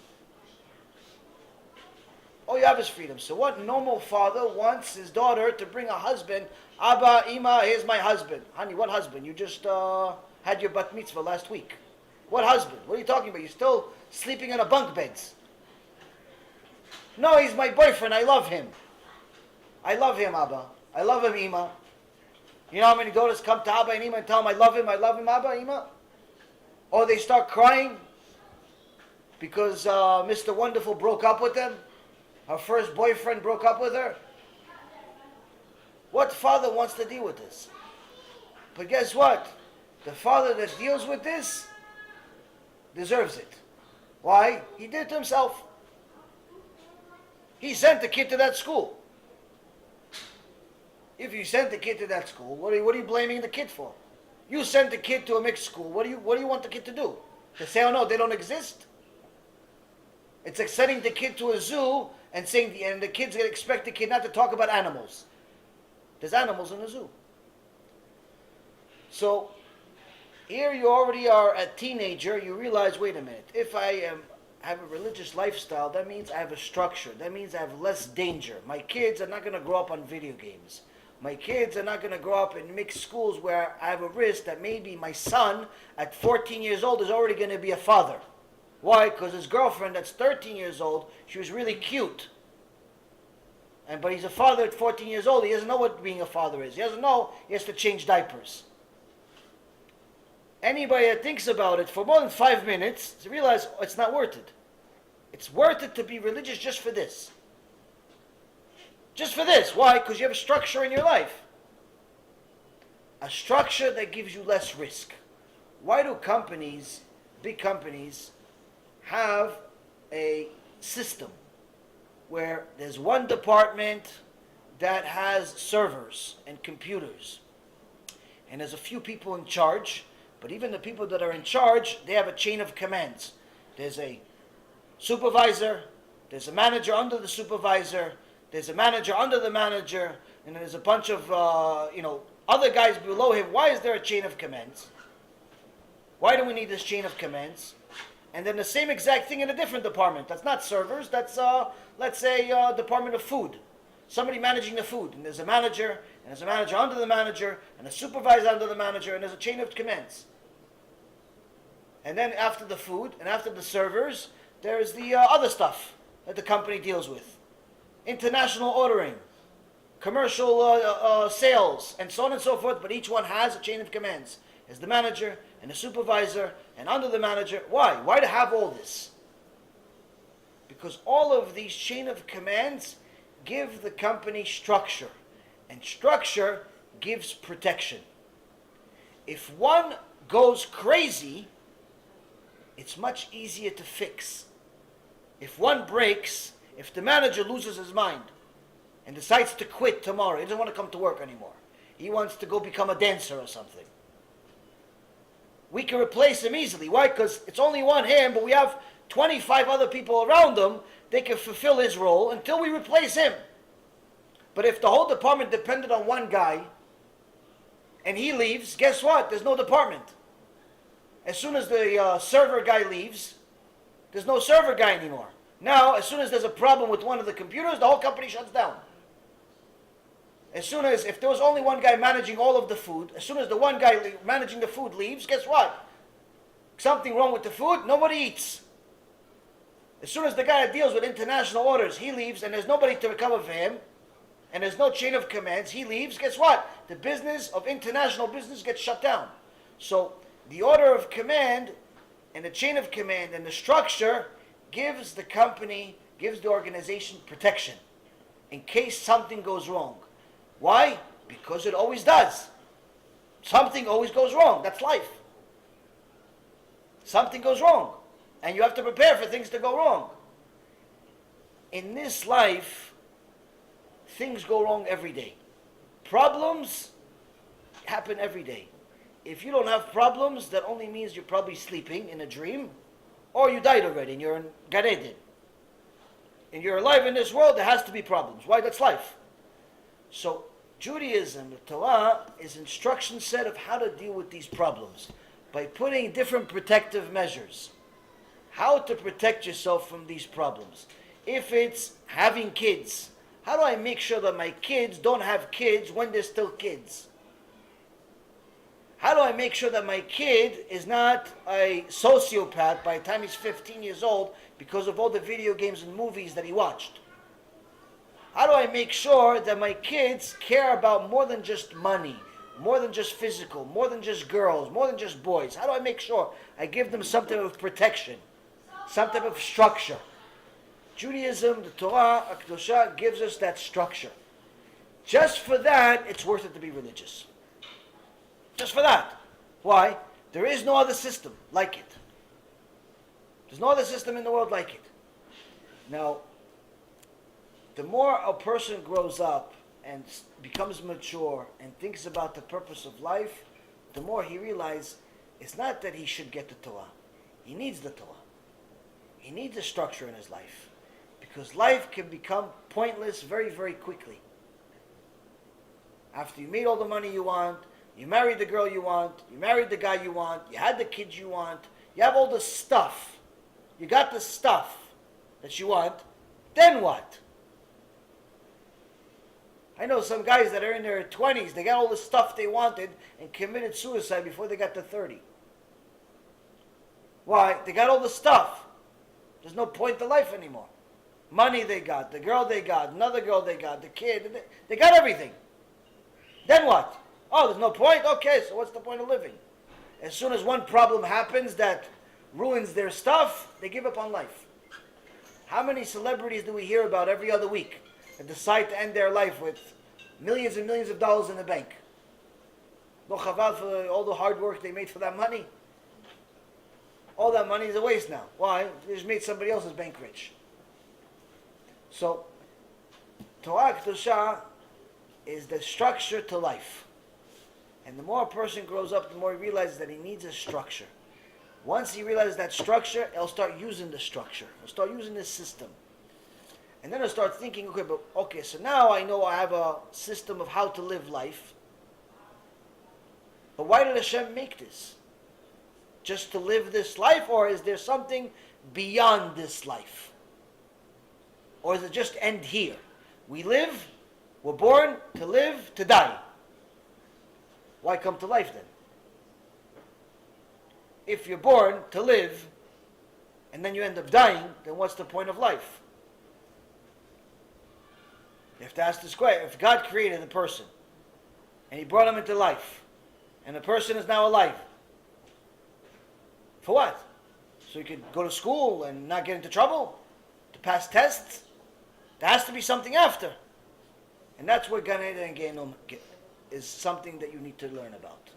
All you have is freedom. So what normal father wants his daughter to bring a husband? Abba, Ima, here's my husband. Honey, what husband? You just had your bat mitzvah last week. What husband? What are you talking about? You're still sleeping on a bunk beds. No, he's my boyfriend. I love him. I love him, Abba. I love him, Ima. You know how many daughters come to Abba and Ima and tell him, I love him, Abba, Ima? Or they start crying because Mr. Wonderful broke up with them. Her first boyfriend broke up with her. What father wants to deal with this? But guess what? The father that deals with this deserves it. Why? He did it to himself. He sent the kid to that school. If you sent the kid to that school, what are you blaming the kid for? You sent the kid to a mixed school. What do you want the kid to do? To say, oh no, they don't exist? It's like sending the kid to a zoo and saying, and the kid's going to expect the kid not to talk about animals. There's animals in the zoo. So, here you already are a teenager, you realize, wait a minute, if I have a religious lifestyle, that means I have a structure. That means I have less danger. My kids are not going to grow up on video games. My kids are not going to grow up in mixed schools where I have a risk that maybe my son at 14 years old is already going to be a father. Why? Because his girlfriend that's 13 years old, she was really cute. But he's a father at 14 years old. He doesn't know what being a father is. He doesn't know he has to change diapers. Anybody that thinks about it for more than 5 minutes, realize it's not worth it. It's worth it to be religious just for this. Just for this. Why? Because you have a structure in your life. A structure that gives you less risk. Why do companies, big companies, have a system where there's one department that has servers and computers, and there's a few people in charge, but even the people that are in charge, they have a chain of commands. There's a supervisor, there's a manager under the supervisor, there's a manager under the manager, and there's a bunch of other guys below him. Why is there a chain of commands? Why do we need this chain of commands? And then the same exact thing in a different department. That's not servers, that's let's say Department of Food. Somebody managing the food, and there's a manager, and there's a manager under the manager, and a supervisor under the manager, and there's a chain of commands. And then after the food, and after the servers, there's the other stuff that the company deals with. International ordering, commercial sales, and so on and so forth, but each one has a chain of commands. There's the manager, and the supervisor, and under the manager. Why? Why to have all this? Because all of these chain of commands give the company structure, and structure gives protection. If one goes crazy, it's much easier to fix. If one breaks, if the manager loses his mind and decides to quit tomorrow, he doesn't want to come to work anymore, he wants to go become a dancer or something, we can replace him easily. Why? Because it's only one him, but we have 25 other people around him. They can fulfill his role until we replace him. But if the whole department depended on one guy and he leaves, guess what? There's no department. As soon as the server guy leaves, there's no server guy anymore. Now, as soon as there's a problem with one of the computers, the whole company shuts down. As soon as, if there was only one guy managing all of the food, as soon as the one guy managing the food leaves, guess what? Something wrong with the food, nobody eats. As soon as the guy that deals with international orders, he leaves, and there's nobody to recover for him, and there's no chain of commands, he leaves, guess what? The business of international business gets shut down. So the order of command and the chain of command and the structure gives the company, gives the organization protection in case something goes wrong. Why? Because it always does. Something always goes wrong. That's life. Something goes wrong, and you have to prepare for things to go wrong. In this life, things go wrong every day. Problems happen every day. If you don't have problems, that only means you're probably sleeping in a dream, or you died already and you're in Gan Eden. And you're alive in this world, there has to be problems. Why? That's life. So Judaism, the Torah, is instruction set of how to deal with these problems by putting different protective measures. How to protect yourself from these problems. If it's having kids, how do I make sure that my kids don't have kids when they're still kids? How do I make sure that my kid is not a sociopath by the time he's 15 years old because of all the video games and movies that he watched? How do I make sure that my kids care about more than just money, more than just physical, more than just girls, more than just boys? How do I make sure I give them some type of protection, some type of structure? Judaism, the Torah, Akdosha, gives us that structure. Just for that, it's worth it to be religious. Just for that. Why? There is no other system like it. There's no other system in the world like it. Now, the more a person grows up and becomes mature and thinks about the purpose of life, the more he realizes it's not that he should get the Torah. He needs the Torah. He needs a structure in his life. Because life can become pointless very, very quickly. After you made all the money you want, you married the girl you want, you married the guy you want, you had the kids you want, you have all the stuff. You got the stuff that you want, then what? I know some guys that are in their 20s, they got all the stuff they wanted and committed suicide before they got to 30. Why? They got all the stuff. There's no point to life anymore. Money they got, the girl they got, another girl they got, the kid, they got everything. Then what? Oh, there's no point? Okay, so what's the point of living? As soon as one problem happens that ruins their stuff, they give up on life. How many celebrities do we hear about every other week that decide to end their life with millions and millions of dollars in the bank? No chaval for all the hard work they made for that money. All that money is a waste now. Why? They just made somebody else's bank rich. So, Torah Kedusha is the structure to life. And the more a person grows up, the more he realizes that he needs a structure. Once he realizes that structure, he'll start using the structure. He'll start using this system. And then he'll start thinking, okay, so now I know I have a system of how to live life. But why did Hashem make this? Just to live this life, or is there something beyond this life? Or does it just end here? We live, we're born to live, to die. Why come to life then? If you're born to live, and then you end up dying, then what's the point of life? You have to ask this question. If God created a person, and He brought him into life, and the person is now alive, for what? So you could go to school and not get into trouble? To pass tests? There has to be something after. And that's where Gan Eden and Gehinnom is something that you need to learn about.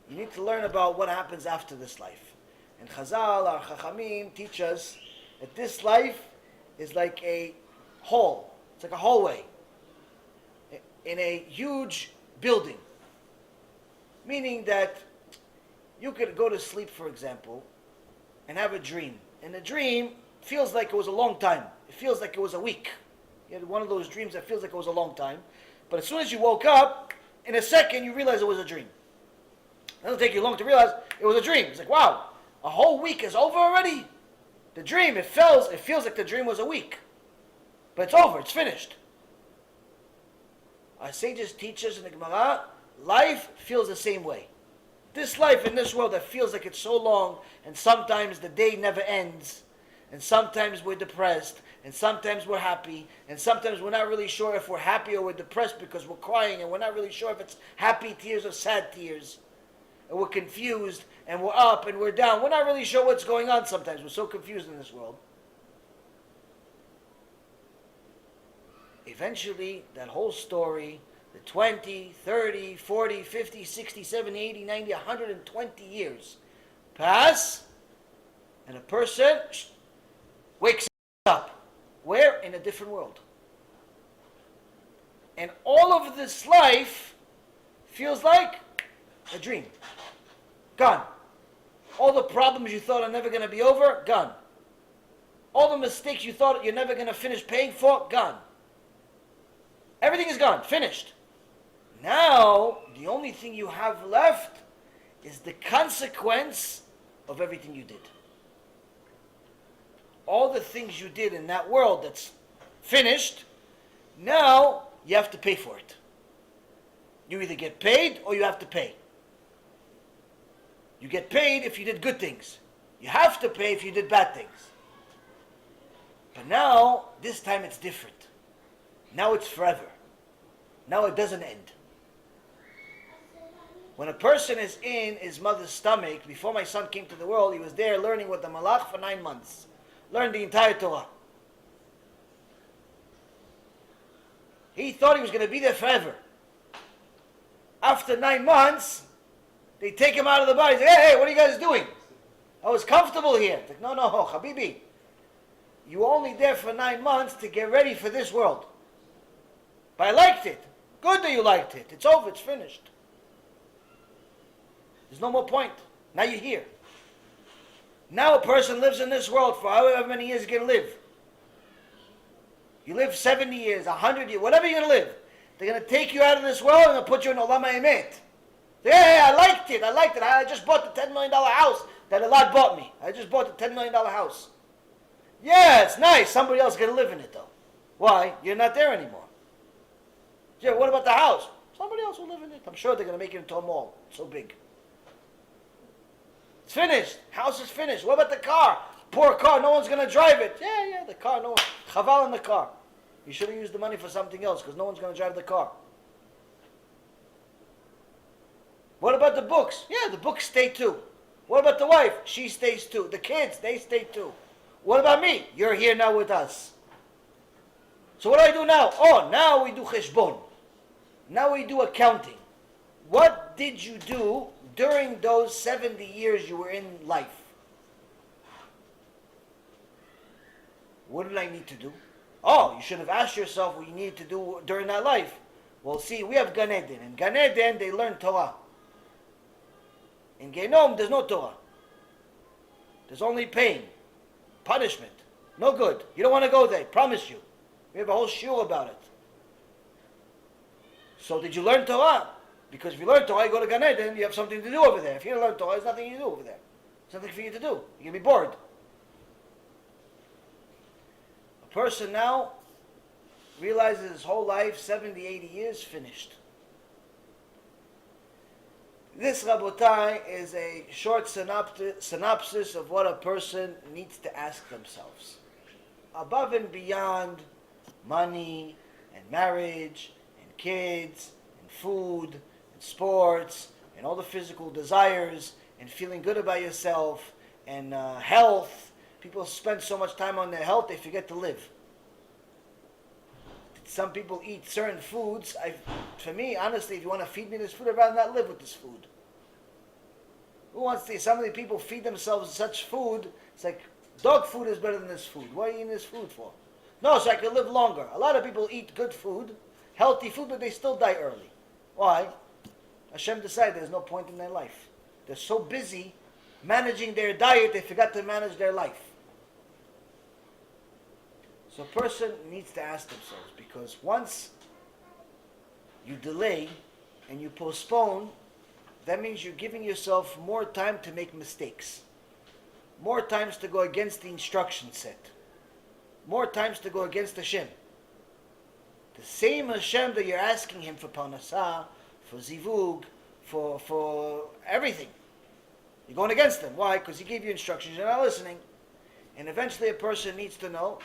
You need to learn about what happens after this life. And Chazal, our Chachamim, teach us that this life is like a hall. It's like a hallway in a huge building. Meaning that you could go to sleep, for example, and have a dream. And the dream feels like it was a long time. It feels like it was a week. You had one of those dreams that feels like it was a long time. But as soon as you woke up, in a second you realize it was a dream. It doesn't take you long to realize it was a dream. It's like, wow, a whole week is over already? The dream, it feels like the dream was a week. But it's over, it's finished. Our sages teach us in the Gemara, life feels the same way. This life in this world that feels like it's so long, and sometimes the day never ends, and sometimes we're depressed, and sometimes we're happy, and sometimes we're not really sure if we're happy or we're depressed because we're crying, and we're not really sure if it's happy tears or sad tears. And we're confused, and we're up, and we're down. We're not really sure what's going on sometimes. We're so confused in this world. Eventually, that whole story, the 20, 30, 40, 50, 60, 70, 80, 90, 120 years pass, and a person wakes up. Where? In a different world. And all of this life feels like a dream. Gone. All the problems you thought are never going to be over, gone. All the mistakes you thought you're never going to finish paying for, gone. Everything is gone, finished. Now, the only thing you have left is the consequence of everything you did. All the things you did in that world that's finished, now you have to pay for it. You either get paid or you have to pay. You get paid if you did good things. You have to pay if you did bad things. But now, this time it's different. Now it's forever. Now it doesn't end. When a person is in his mother's stomach, before my son came to the world, he was there learning with the Malach for 9 months. Learned the entire Torah. He thought he was going to be there forever. After 9 months, they take him out of the body. Say, hey, what are you guys doing? I was comfortable here. It's like, no, Habibi. You were only there for 9 months to get ready for this world. But I liked it. Good that you liked it. It's over. It's finished. There's no more point. Now you're here. Now a person lives in this world for however many years you can live. You live 70 years, 100 years, whatever you're going to live. They're going to take you out of this world and they'll put you in Olam HaEmet. Hey, I liked it. I just bought the $10 million house that Elad bought me. I just bought the $10 million house. Yeah, it's nice. Somebody else is going to live in it though. Why? You're not there anymore. Yeah, what about the house? Somebody else will live in it. I'm sure they're going to make it into a mall. It's so big. It's finished. House is finished. What about the car? Poor car. No one's going to drive it. Yeah, the car. No one. Chaval in the car. You should have used the money for something else because no one's going to drive the car. What about the books? Yeah, the books stay too. What about the wife? She stays too. The kids, they stay too. What about me? You're here now with us. So what do I do now? Oh, now we do cheshbon. Now we do accounting. What did you do during those 70 years you were in life? What did I need to do? Oh, you should have asked yourself what you needed to do during that life. Well, see, we have Gan Eden. In Gan Eden, they learn Torah. In Genom, there's no Torah. There's only pain, punishment. No good. You don't want to go there, promise you. We have a whole shiur about it. So did you learn Torah? Because if you learn Torah, you go to Gan Eden, you have something to do over there. If you don't learn Torah, there's nothing you do over there. There's nothing for you to do. You're going to be bored. A person now realizes his whole life, 70, 80 years, finished. This, Rabotai, is a short synopsis of what a person needs to ask themselves. Above and beyond money and marriage and kids and food and sports and all the physical desires and feeling good about yourself and health. People spend so much time on their health, they forget to live. Some people eat certain foods. For me, honestly, if you want to feed me this food, I'd rather not live with this food. Who wants to? Some of the people feed themselves such food. It's like, dog food is better than this food. What are you eating this food for? No, so I can live longer. A lot of people eat good food, healthy food, but they still die early. Why? Hashem decided there's no point in their life. They're so busy managing their diet, they forgot to manage their life. So a person needs to ask themselves, because once you delay and you postpone, that means you're giving yourself more time to make mistakes, more times to go against the instruction set, more times to go against Hashem. The same Hashem that you're asking Him for parnasah, for zivug, for everything. You're going against Him. Why? Because He gave you instructions, you're not listening. And eventually a person needs to know,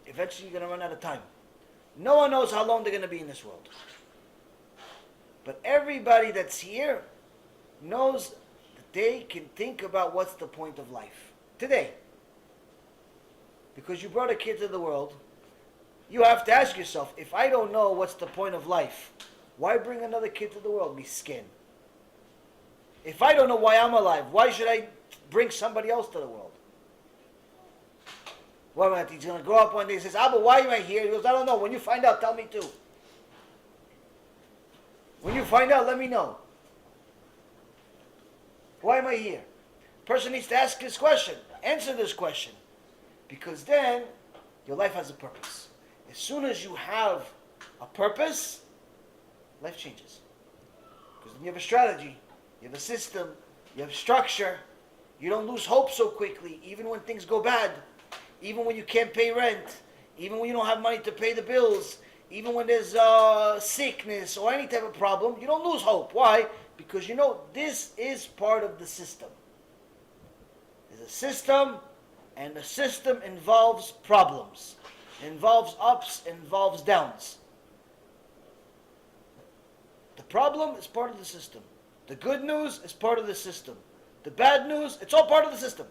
eventually you're going to run out of time. No one knows how long they're going to be in this world. But everybody that's here knows that they can think about what's the point of life. Today. Because you brought a kid to the world, you have to ask yourself, if I don't know what's the point of life, why bring another kid to the world? Miskin. If I don't know why I'm alive, why should I bring somebody else to the world? Well, he's going to grow up one day and says, Abba, why am I here? He goes, I don't know. When you find out, tell me too. When you find out, let me know. Why am I here? Person needs to ask this question. Answer this question. Because then, your life has a purpose. As soon as you have a purpose, life changes. Because then you have a strategy, you have a system, you have structure. You don't lose hope so quickly, even when things go bad. Even when you can't pay rent, even when you don't have money to pay the bills, even when there's sickness or any type of problem, you don't lose hope. Why? Because you know this is part of the system. There's a system, and the system involves problems. It involves ups, it involves downs. The problem is part of the system. The good news is part of the system. The bad news, it's all part of the system.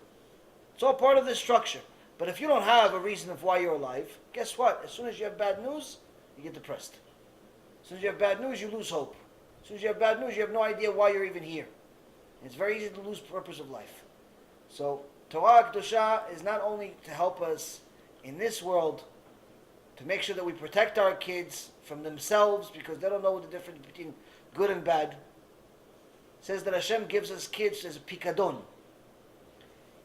It's all part of the structure. But if you don't have a reason of why you're alive, guess what? As soon as you have bad news, you get depressed. As soon as you have bad news, you lose hope. As soon as you have bad news, you have no idea why you're even here. And it's very easy to lose purpose of life. So, Torah Kedusha is not only to help us in this world, to make sure that we protect our kids from themselves, because they don't know the difference between good and bad. It says that Hashem gives us kids as a pikadon.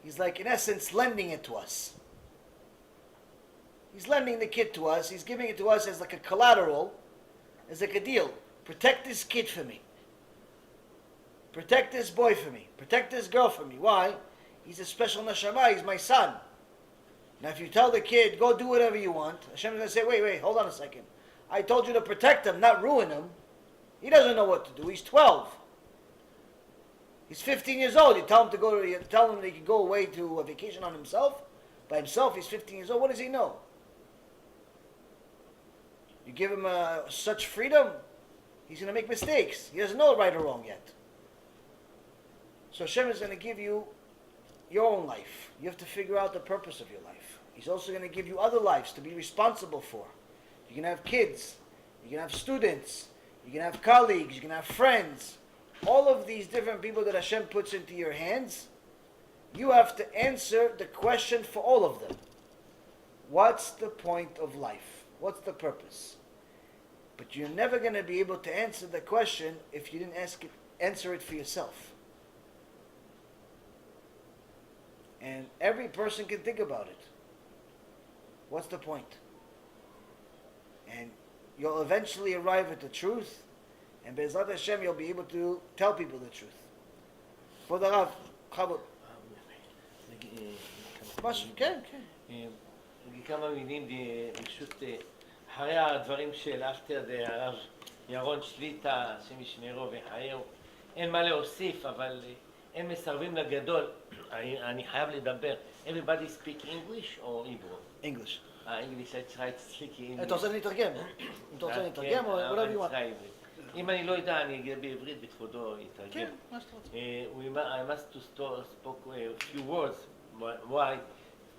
He's like, in essence, lending it to us. He's lending the kid to us. He's giving it to us as like a collateral, as like a deal. Protect this kid for me. Protect this boy for me. Protect this girl for me. Why? He's a special neshama. He's my son. Now if you tell the kid, go do whatever you want, Hashem is going to say, wait, hold on a second. I told you to protect him, not ruin him. He doesn't know what to do. He's 12. He's 15 years old. You tell him that he can go away to a vacation on himself. By himself, he's 15 years old. What does he know? You give him such freedom, he's going to make mistakes. He doesn't know right or wrong yet. So Hashem is going to give you your own life. You have to figure out the purpose of your life. He's also going to give you other lives to be responsible for. You're going to have kids. You're going to have students. you're going to have colleagues, you're going to have friends. All of these different people that Hashem puts into your hands, you have to answer the question for all of them. What's the point of life? What's the purpose? But you're never going to be able to answer the question if you didn't answer it for yourself. And every person can think about it. What's the point? And you'll eventually arrive at the truth, and Be'ezrat Hashem you'll be able to tell people the truth. For the Rav, Chabot. משהו, כן, כן. כמה מילים, פשוט אחרי הדברים של אפטר הרב ירון שליטה, השם ישמרו ויחייהו, אין מה להוסיף, אבל הם מסרבים לגדול. אני חייב לדבר. Everybody speak English or Hebrew? English. English, I try to speak English. אתה רוצה להתרגם? אם אתה רוצה להתרגם או whatever you want. אם אני לא יודע, אני אגיד בעברית וכבודו יתרגם. כן, מה שאתה רוצה. I must to speak a few words. why?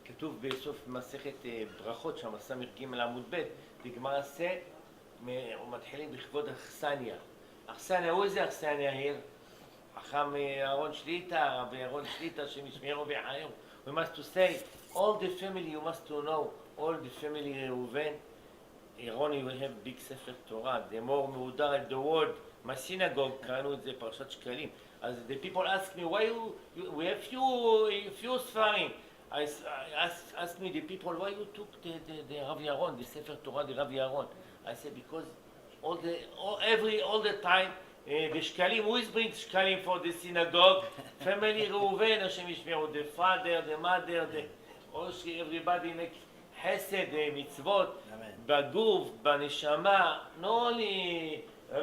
כתוב בסוף מסכת ברכות שם, ס"ג עמוד ב', בגמרא ס', מתחילים בכבוד אכסניה. אכסניה, הוא איזה אכסניה here? חכם ירון שליטה, רבי ירון שליטה, שמשמרו ויחייהו. We must to say, all the family you must to know, all the family Reuven, ירון you have big ספר תורה, the more מהודר at the word, my synagogue, קראנו את זה פרשת שקלים. אז the people ask me, why we have few ספרים. I ask me the people, why you took the Rabbi Yaron, the Sefer Torah, the Rabbi Yaron? I said, because all the time, the Shkalim, who is bringing Shkalim for the synagogue? Family Reuven, Hashem Yishmeru, the father, the mother, everybody make Chesed, mitzvot, בגוף, בנשמה, לא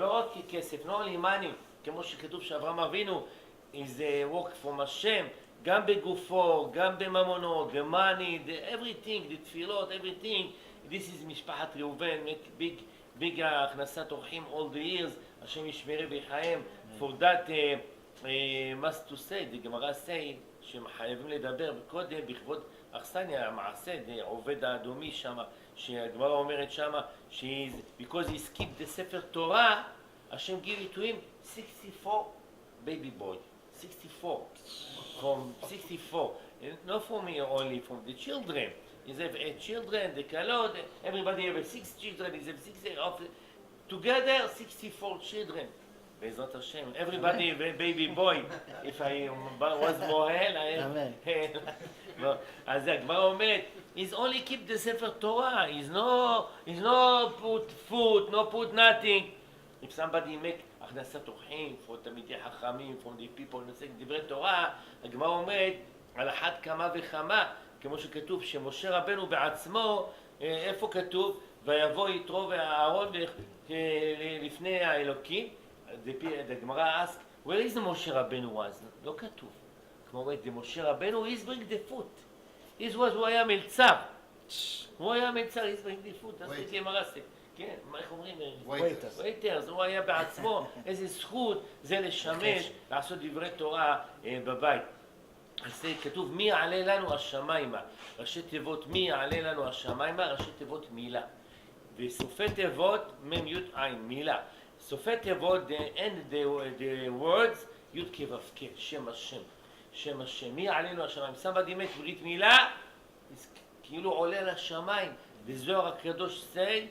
רק כסף, לא only money, כמו שכתוב שאברהם אבינו, is a work from Hashem, גם בגופו, גם בממונו, the money, everything, the תפילות, everything, this is משפחת ראובן, make big הכנסת אורחים all the years, השם ישמרי ויחיים, for that must to say, the גמרא say, שחייבים לדבר קודם בכבוד אכסניה, המעשה, עובד האדומי שם, שהגמרא אומרת שם, because he skipped the ספר תורה, השם give it to him 64 baby boy, 64. From 64, not from me only, from the children. Is have 8 children, the kalod, everybody have 6 children, is have 6 together 64 children. Be'ezrat Hashem, everybody have a baby boy. If I was Mohel, אז הגמרא אומרת, he's only keep the ספר תורה, he's no put food, no put nothing. If somebody make הכנסת אורחים, for תלמידי חכמים, from the people, נושא דברי תורה, הגמרא אומרת, על אחת כמה וכמה, כמו שכתוב, שמשה רבנו בעצמו, איפה כתוב? ויבוא יתרו ואהרון לפני האלוקים, הגמרא ask, where is משה רבנו was? לא כתוב. כמו אומרת, משה רבנו, he's bring the food. הוא היה מלצר. הוא היה מלצר, he's bring the food. אז זה גמרא סק. כן, מה איך אומרים? וייטרס, הוא היה בעצמו, איזה זכות זה לשמש, לעשות דברי תורה בבית. אז זה כתוב, מי יעלה לנו השמיימה? ראשי תיבות, מי יעלה לנו השמיימה? ראשי תיבות מילה. וסופי תיבות, מם י' עין, מילה. סופי תיבות, end the words, י' כו' כ', שם השם. שם השם. מי יעלה לנו השמיים? somebody מת ברית מילה, כאילו עולה לשמיים. בזוהר הקדוש סי,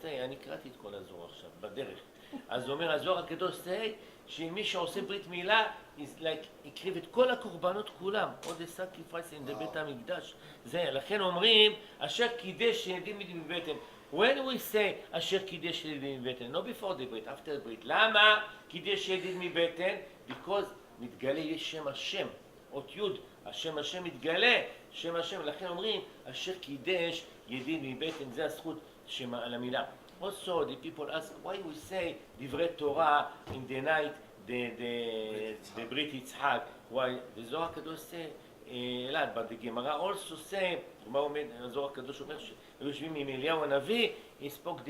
אני קראתי את כל הזוהר עכשיו, בדרך. אז הוא אומר, הזוהר הקדוש סי, שמי שעושה ברית מילה, הקריב את כל הקורבנות כולם, עוד sacrifice in the בית המקדש. זה, לכן אומרים, אשר קידש ילדים מבטן. When we say, אשר קידש ילדים מבטן, not before the Brit, after the Brit. למה קידש ילדים מבטן? Because מתגלה יש שם השם, אות י', השם מתגלה, שם השם, לכן אומרים, אשר קידש ידיד מבטן, זה הזכות על המילה. Also, the people ask, why we say דברי תורה in the night, the Brit Yitzchak, why the Zohar הקדוש say, אלעד, but the Gemara also say, הזוהר הקדוש אומר שיושבים עם אליהו הנביא, he spoke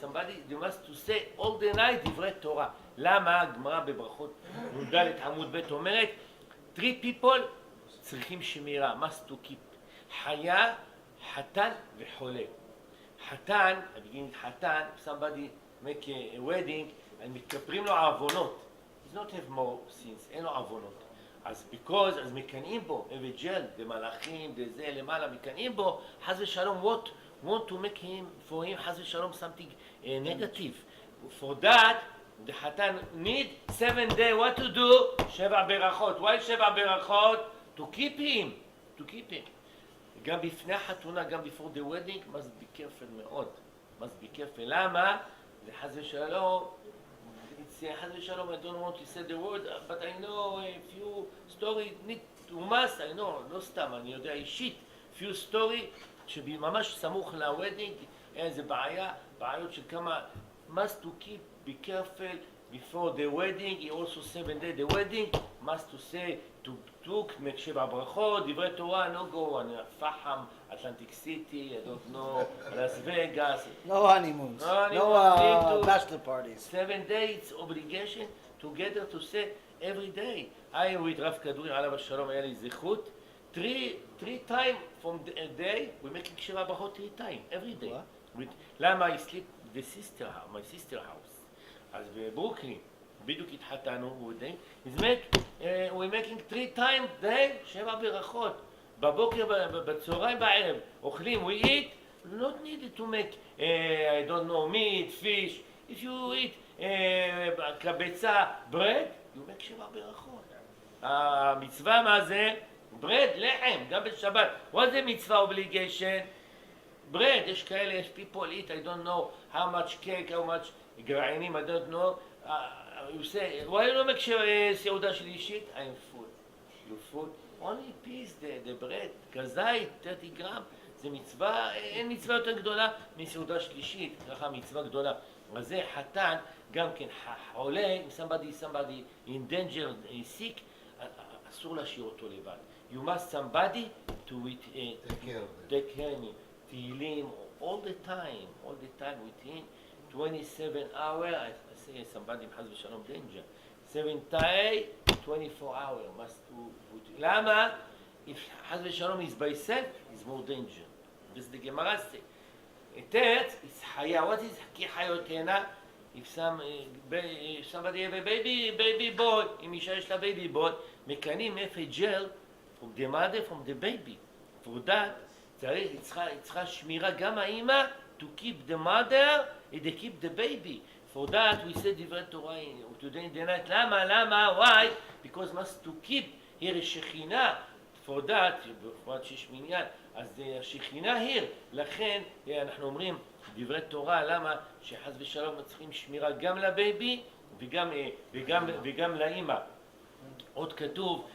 somebody, they must to say all the night דברי תורה. למה? הגמרא בברכות נ"ד עמוד ב' אומרת, 3 people צריכים שמירה, must to keep, חיה, חתן וחולה. חתן, חתן, somebody make a wedding, and מתכפרים לו העוונות. He's not have more sins, אין לו עוונות. אז because, אז מקנאים בו, אבג'ל, במלאכים, בזה, למעלה, מקנאים בו, חס ושלום, want to make him, for him, חס ושלום, something negative. For that, the חתן need 7 days, what to do? 7 ברכות. Why 7 ברכות? To keep him. גם בפני החתונה, גם before the wedding, must be careful מאוד. must be careful. למה? זה חס ושלום, חס ושלום, I don't want to say the word, but I know a few story, need to must, I know, לא סתם, אני יודע אישית, few story, שממש סמוך לוודינג, איזה בעיות של כמה, must to keep, be careful, before the wedding, he also 7 days, the wedding, must to say, to make 7 ברכות, דברי תורה, no go, פחם, Atlantic City, I don't know, Las Vegas. No honeymoons. No bachelor parties. 7 days obligation together to say every day. I with Rav Kaduri, עליו השלום, היה לי זכות. 3 times from a day, we making 7 ברכות 3 times, every day. למה? I sleep the my sister house. אז בברוקלין, בדיוק התחתנו, we making 3 times day, 7 ברכות. בבוקר, בצהריים, בערב, אוכלים, we eat, not needed to make, I don't know, meat, fish. If you eat קבצה, bread, you make 7 ברכות. המצווה מה זה? bread, לחם, גם בשבת. What זה מצווה obligation? bread, יש כאלה, יש people eat, I don't know how much cake, how much גרעינים, I don't know. You say, why you don't make סעודה שלישית? I'm full. You full? only piece, the bread, כזית, 30 גרם, זה מצווה, אין מצווה יותר גדולה מסעודה שלישית, ככה מצווה גדולה. אז זה חתן, גם כן חולה, somebody in danger, sick, אסור להשאיר אותו לבד. You must somebody to take care of him. תהילים, all the time with him, 27 hours, I say somebody חס ושלום danger. 7 days, 24 hours, must to... למה? If חס ושלום is by self, is more danger. This is the Gemara say. Third, is חיה. What is כי חיותנה? If somebody have a baby boy, אם אישה יש לה baby boy, מקנים איפה ג'ל from the mother, from the baby. For that, צריכה שמירה גם האמא to keep the mother and to keep the baby. For that we say דברי תורה today in the night. למה? Why? Because must to keep here שכינה. For that, בפרט שיש מניין, אז השכינה here. לכן אנחנו אומרים דברי תורה, למה? שחס ושלום צריכים שמירה גם לבייבי וגם לאמא. עוד כתוב,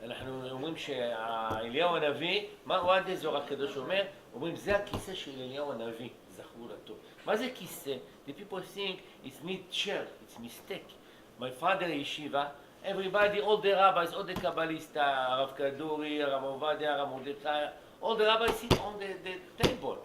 אנחנו אומרים שאליהו הנביא, מה הזוהר הקדוש אומר? אומרים זה הכיסא של אליהו הנביא, זכרו לטוב. מה זה כיסא? The people think it's need chair, it's mistake. My father yeshiva, everybody, all the rabbis, all the Kabbalists, Rav Kaduri, Rav Ovadia, Rav Mordechai, all the rabbis sit on the table.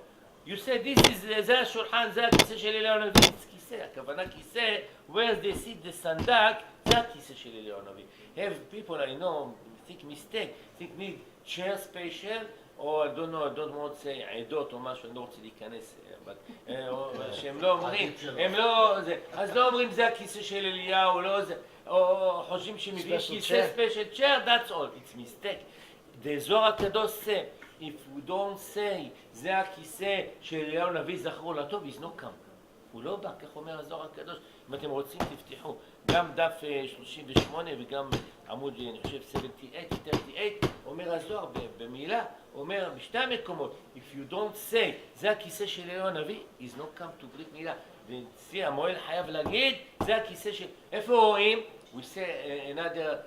You say this is זה השולחן, זה הכיסא של אליהו הנביא, זה כיסא, הכוונה כיסא, where they sit the סנדק, זה הכיסא של אליהו הנביא. Have people I know think mistake, think need chair special, או I don't want to say עדות או משהו, אני לא רוצה להיכנס, שהם לא אומרים, אז לא אומרים זה הכיסא של אליהו, לא זה, או חושבים שמביאים כיסא special chair, that's all, it's mistake. The זוהר הקדוש say, if we don't say זה הכיסא של אליהו הנביא זכרו לטוב, he's not come. הוא לא בא, כך אומר הזוהר הקדוש. אם אתם רוצים תפתחו, גם דף 38 וגם עמוד, אני חושב, 38, אומר הזוהר במילה, אומר בשתי המקומות, if you don't say, זה הכיסא של אליהו הנביא, he's not come to ברית מילה. וצי המועל חייב להגיד, זה הכיסא של... איפה רואים? We say another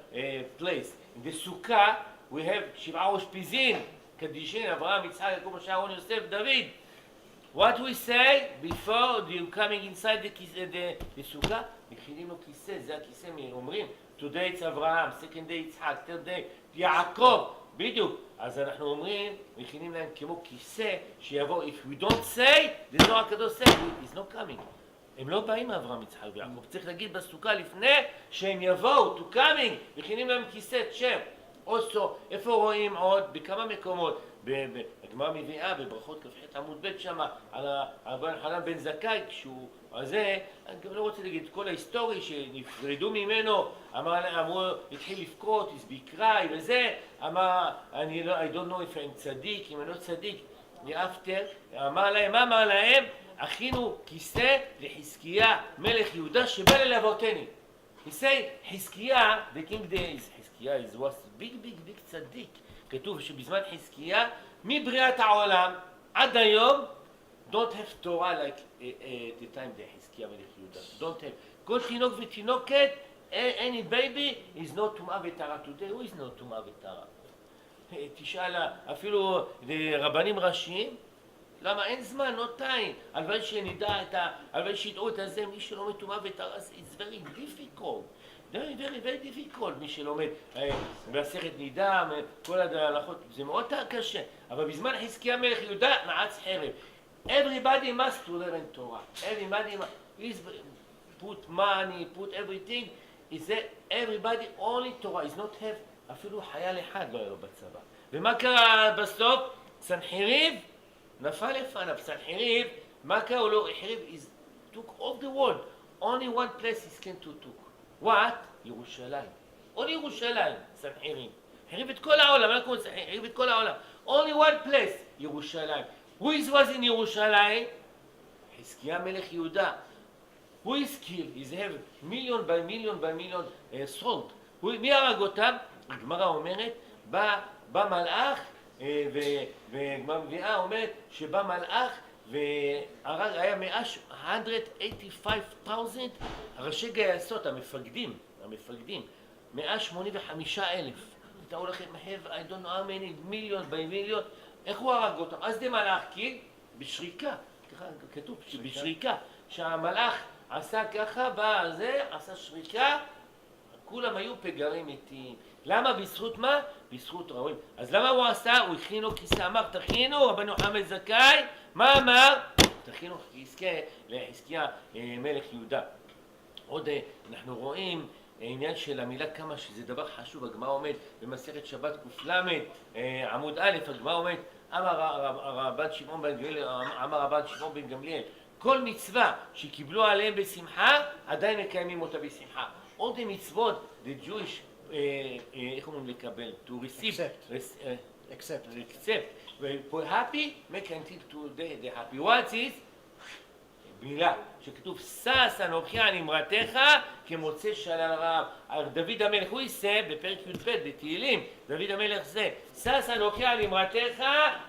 place. In the סוכה, we have 7 אושפיזין, קדישין, אברהם, יצחק, יעקב, משה, אהרון, יוסף, דוד. What we say before you coming inside the סוכה, מכינים לו כיסא, זה הכיסא, אומרים, today it's אברהם, second day יצחק, third day יעקב, בדיוק. אז אנחנו אומרים, מכינים להם כמו כיסא שיבוא, if we don't say, the זוהר הקדוש say, he's not coming. הם לא באים מאברהם, יצחק ויעקב. צריך להגיד בסוכה לפני שהם יבואו, to coming, מכינים להם כיסא, צ'ר. Also, איפה רואים עוד? בכמה מקומות. הגמרא מביאה בברכות כ"ח עמוד ב' שמה על רבן חנן בן זכאי, כשהוא הזה, אני גם לא רוצה להגיד את כל ההיסטורי שנפרדו ממנו, אמרו, התחיל לבכות, הסביק קראי וזה, אמר, I don't know if I'm צדיק, אם אני לא צדיק, אמר להם, מה אמר להם? הכינו כיסא לחזקיה מלך יהודה שבא ללוותני. כיסא חזקיה, the king days, חזקיה was big צדיק. כתוב שבזמן חזקיה, מבריאת העולם עד היום, don't have Torah like the time the חזקיה מלך יהודה. don't have. כל תינוק ותינוקת, any baby is not טומאה וטהרה. today who is not טומאה וטהרה? תשאל אפילו רבנים ראשיים, למה אין זמן, no time, הלוואי שנדע את הלוואי שידעו את הזה, מי שלומד טומאה וטהרה, it's very difficult, very difficult, מי שלומד במסכת נידה, כל ההלכות, זה מאוד קשה, אבל בזמן חזקיה מלך יהודה נעץ חרב. Everybody must to learn Torah, everybody must put money, put everything, is everybody only Torah, is not have, אפילו חייל אחד לא היה לו בצבא. ומה קרה בסוף? סנחריב נפל לפניו. סנחריב, מה קרה? הוא לא החריב, he took all the world. Only one place he came to took. What? ירושלים. Only ירושלים, סנחריב. החריב את כל העולם, מה קורה? החריב את כל העולם. Only one place, ירושלים. Who was in ירושלים? חזקיה מלך יהודה. Who is killed? He have million by million sold. מי הרג אותם? הגמרא אומרת, בא מלאך, והגמרא מביאה אומרת שבא מלאך והרג, היה 185,000 ראשי גייסות, המפקדים, 185,000. אתה הולך עם I don't know how many, million by million, איך הוא הרג אותם? אז זה מלאך, כי בשריקה, ככה כתוב, בשריקה, שהמלאך עשה ככה, בא זה, עשה שריקה, כולם היו פגרים מתים. למה? בזכות מה? בזכות ראויים. אז למה הוא עשה? הוא הכינו כיסא, אמר תכינו, רבנו חמד זכאי, מה אמר? תכינו לחזקיה מלך יהודה. עוד אנחנו רואים העניין של המילה כמה שזה דבר חשוב. הגמרא עומד במסכת שבת ק"ל עמוד א', הגמרא עומד, אמר רבן שמעון בן גמליאל, כל מצווה שקיבלו עליהם בשמחה, עדיין מקיימים אותה בשמחה. עוד מצוות, the Jewish, איך אומרים לקבל? to receive, accept, for happy, make until today the happy. What is? מילה, שכתוב, שש אנוכי על אמרתך כמוצא שלל רעב. דוד המלך, הוא יישא בפרק י"ב בתהילים, דוד המלך זה, שש אנוכי על אמרתך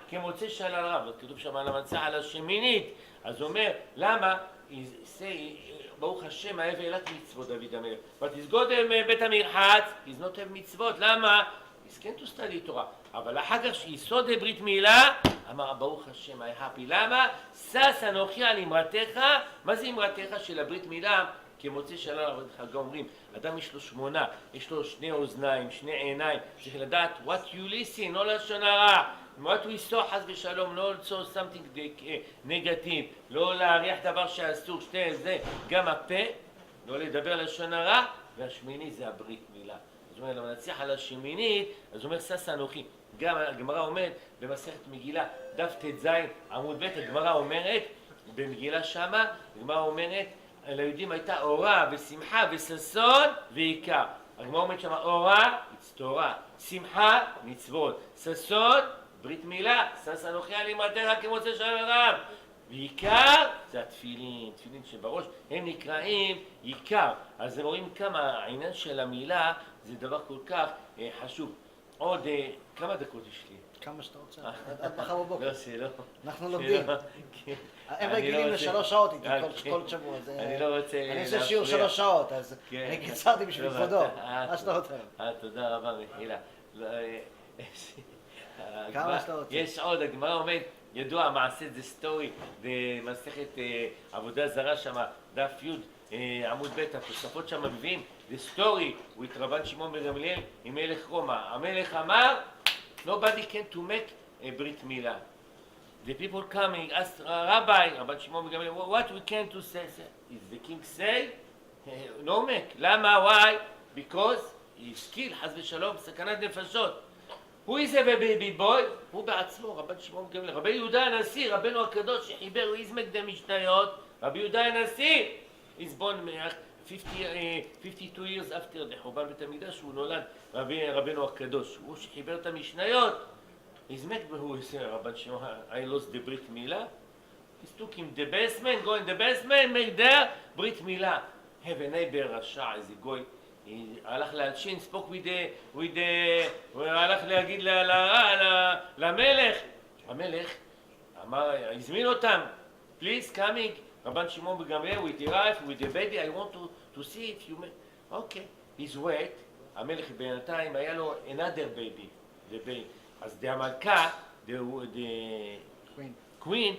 כמוצא שלל רעב. כתוב שם על המצע על השמינית, אז הוא אומר, למה? ברוך השם, אהב ואילת מצוות דוד המלך. ותסגוד בית המרחץ, יזנות אהב מצוות. למה? הסכם to study תורה. אבל אחר כך שיסוד ברית מילה, אמר ברוך השם, I happy. למה? שש אנוכי על אמרתך. מה זה אמרתך של הברית מילה? כמוצא שלל רעב. חגה אומרים, אדם יש לו 8, יש לו 2 אוזניים, 2 עיניים. צריך לדעת, what you listen, לא לשון הרע. what we saw חס ושלום, לא לצור something negative, לא להריח דבר שאסור, שתי זה, גם הפה, לא לדבר לשון הרע, והשמיני זה הברית מילה. זאת אומרת, למנצח על השמינית, אז הוא אומר שש אנוכי. גם הגמרא אומרת במסכת מגילה, דף ט"ז עמוד ב', הגמרא אומרת, במגילה שמה, הגמרא אומרת, ליהודים הייתה אורה ושמחה וששון ועיקר. הגמרא אומרת שמה, אורה, it's תורה, שמחה, מצוות, ששון, ברית מילה, שש אנוכי על אמרתך כמוצא שלל רעב. ועיקר זה התפילין, תפילין שבראש, הם נקראים עיקר. אז הם רואים כמה העניין של המילה זה דבר כל כך חשוב. עוד כמה דקות יש לי? כמה שאתה רוצה, עד מחר בבוקר. לא, שלא. אנחנו לומדים. הם רגילים ל3 שעות איתי כל שבוע. אני לא רוצה אני עושה שיעור 3 שעות, אז אני קיצרתי בשביל כבודו. מה שאתה רוצה. תודה רבה, מחילה. כמה שאתה רוצה. יש עוד, הגמרא עומד, ידוע, מעשה זה סטורי, במסכת עבודה זרה שם, דף י' עמוד ב', התוספות שם מביאים, זה סטורי, הוא התרבן שמעון בן גמליאל עם מלך רומא. המלך אמר, nobody can to make a ברית מילה. The people coming, asked Rabbi, רבן שמעון בן גמליאל, what we can to say? Is the king say? No make. למה? Why? Because he's killed, חס ושלום, סכנת נפשות. הוא is a baby boy, הוא בעצמו, רבן שמעון גמליאל, רבי יהודה הנשיא, רבנו הקדוש שחיבר, הוא איזמק דה משניות, רבי יהודה הנשיא, is born 52 years after the חורבן בית המקדש, הוא נולד רבנו הקדוש, הוא שחיבר את המשניות, איזמק והוא רבן שמעון, I lost the ברית מילה, he took him the basement, go in the basement, make there, ברית מילה, have a neighbor רשע, איזה גוי, הלך להלשין, ספוק הוא הלך להגיד למלך, המלך אמר, הזמין אותם, please coming, רבן שמעון בגמליאל, with the wife, with the baby, I want to see if you may, okay, he's wait, המלך בינתיים היה לו another baby, the baby, אז המלכה, the queen,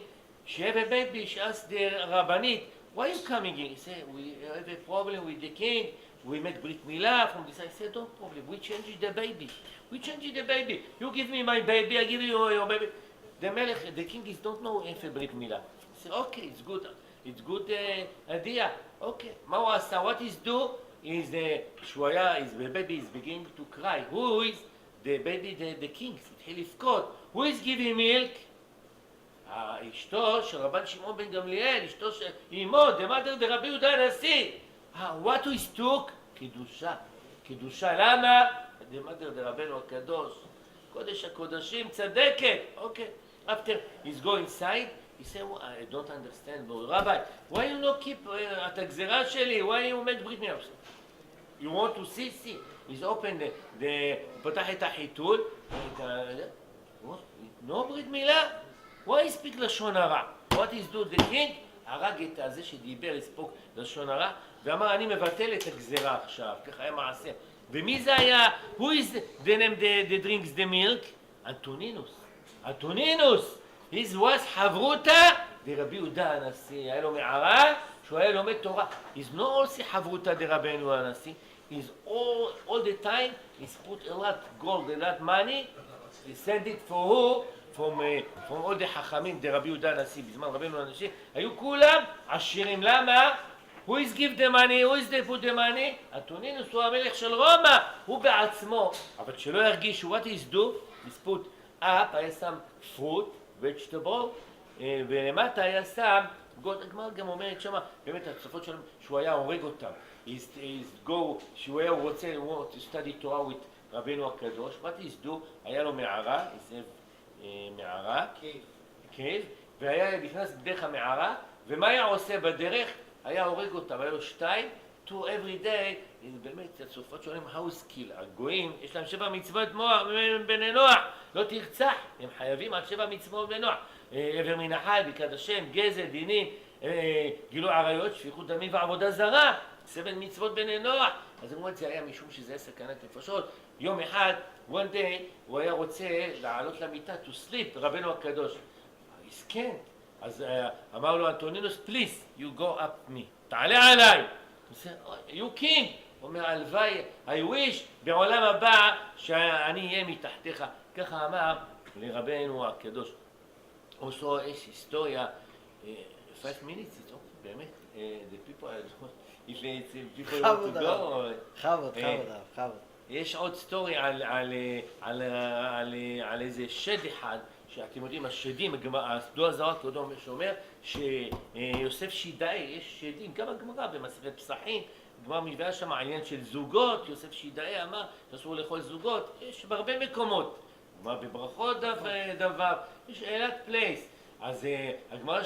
she have a baby, she asked the רבנית, why you coming in? He said, we have a problem with the king, we make Brit Milah from this. I said, no problem, we change the baby. We change the baby. You give me my baby, I give you your baby. The Melech, the king is don't know if a Brit Milah. He said, okay, it's good idea. Okay, מה הוא עשה? What is do? Is the baby is beginning to cry. Who is the baby? The king. התחיל לבכות. Who is giving milk? אשתו של רבן שמעון בן גמליאל, אשתו של אמו, דמאדר דרבי יהודה הנשיא. What is took? קידושה. קידושה, למה? דמאדר דרבנו הקדוש. קודש הקודשים, צדקת. אוקיי. After he's go inside, he said, I don't understand, Rabbi, why you not keep את הגזירה שלי? Why you make ברית מילה? You want to see? See. He's open פתח את החיתול. No ברית מילה? Why speak לשון הרע? What is do? The king הרג את הזה שדיבר, הספוק לשון הרע, ואמר, אני מבטל את הגזירה עכשיו, ככה היה מעשה. ומי זה היה? Who is the name that drinks the milk? אנטונינוס. אנטונינוס! His was חברותה דרבי יהודה הנשיא. היה לו מערה שהוא היה לומד תורה. He's not also חברותה דרבנו הנשיא. He's all the time, he's put a lot gold, a lot money. He send it for who? From all the חכמים, דרבי יהודה הנשיא, בזמן רבנו הנשיא, היו כולם עשירים. למה? Who is give the money? Who is they put the money? אנטונינוס הוא המלך של רומא, הוא בעצמו. אבל שלא ירגישו, what is do? He's put up, היה שם fruit, vegetable, ולמטה היה שם, הגמרא גם אומרת שמה, באמת התוספות שלהם, שהוא היה הורג אותם. שהוא היה רוצה to study Torah with רבנו הקדוש, what is do? היה לו מערה, מערה, קייב, והיה נכנס בדרך המערה, ומה היה עושה בדרך? היה הורג אותם, היה לו 2, to every day, באמת, הצופות שואלים, how skill, הגויים, יש להם 7 מצוות בני נוח, לא תרצח, הם חייבים עד 7 מצוות בני נוח, עבר מן החי, ברכת השם, גזל, דינים, גילוי עריות, שפיכות דמים ועבודה זרה, 7 מצוות בני נוח. אז אמרו את זה היה משום שזה סכנת נפשות. יום אחד, one day, הוא היה רוצה לעלות למיטה, to sleep, רבנו הקדוש. הסכן. אז אמר לו אנטונינוס, please, you go up me. תעלה עליי. you king. הוא אומר, הלוואי, I wish, בעולם הבא, שאני אהיה מתחתיך. ככה אמר לרבנו הקדוש. Also, יש היסטוריה, 5 minutes, it's okay, באמת, the people, if people want to go, חבוד. יש עוד סטורי על איזה שד אחד, שאתם יודעים, השדים, הסדור הזרה קודם שאומר שיוסף שידאי, יש שדים, גם הגמרא במסכת פסחים, הגמרא מביאה שם העניין של זוגות, יוסף שידאי אמר שאסור לאכול זוגות, יש בהרבה מקומות, הגמרא בברכות דבר, יש אלת פלייס. אז הגמרא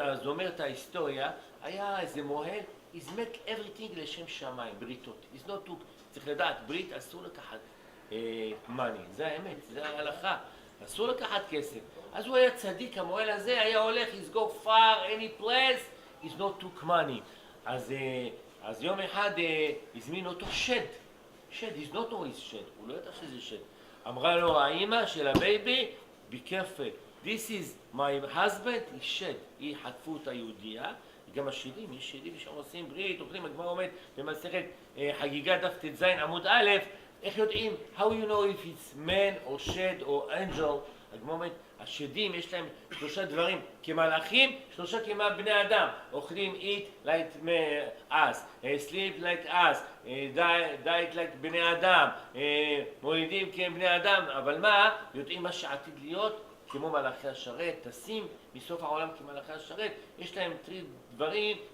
אז אומרת ההיסטוריה, היה איזה מוהל, he's make everything לשם שמיים, בריתות. he's not to, צריך לדעת, ברית אסור לקחת money, זה האמת, זה ההלכה, אסור לקחת כסף. אז הוא היה צדיק, המוהל הזה היה הולך, he's go far, any place, he's not took money. אז יום אחד הזמין אותו שד, he's not always שד, הוא לא ידע שזה שד. אמרה לו האמא של הבייבי, be careful, this is my husband, היא שד, היא חטפו את היהודייה, גם השדים, יש שדים שעושים ברית, אוכלים, הגמרא עומד במסכת חגיגה דף ט"ז עמוד א', איך יודעים, how you know if it's man or shed or angel, הגמרא עומד, השדים יש להם 3 דברים כמלאכים, 3 כבני אדם. אוכלים eat like us, sleep like us, diet like בני אדם, מולידים כבני אדם, אבל מה? יודעים מה שעתיד להיות כמו מלאכי השרת, טסים מסוף העולם כמלאכי השרת, יש להם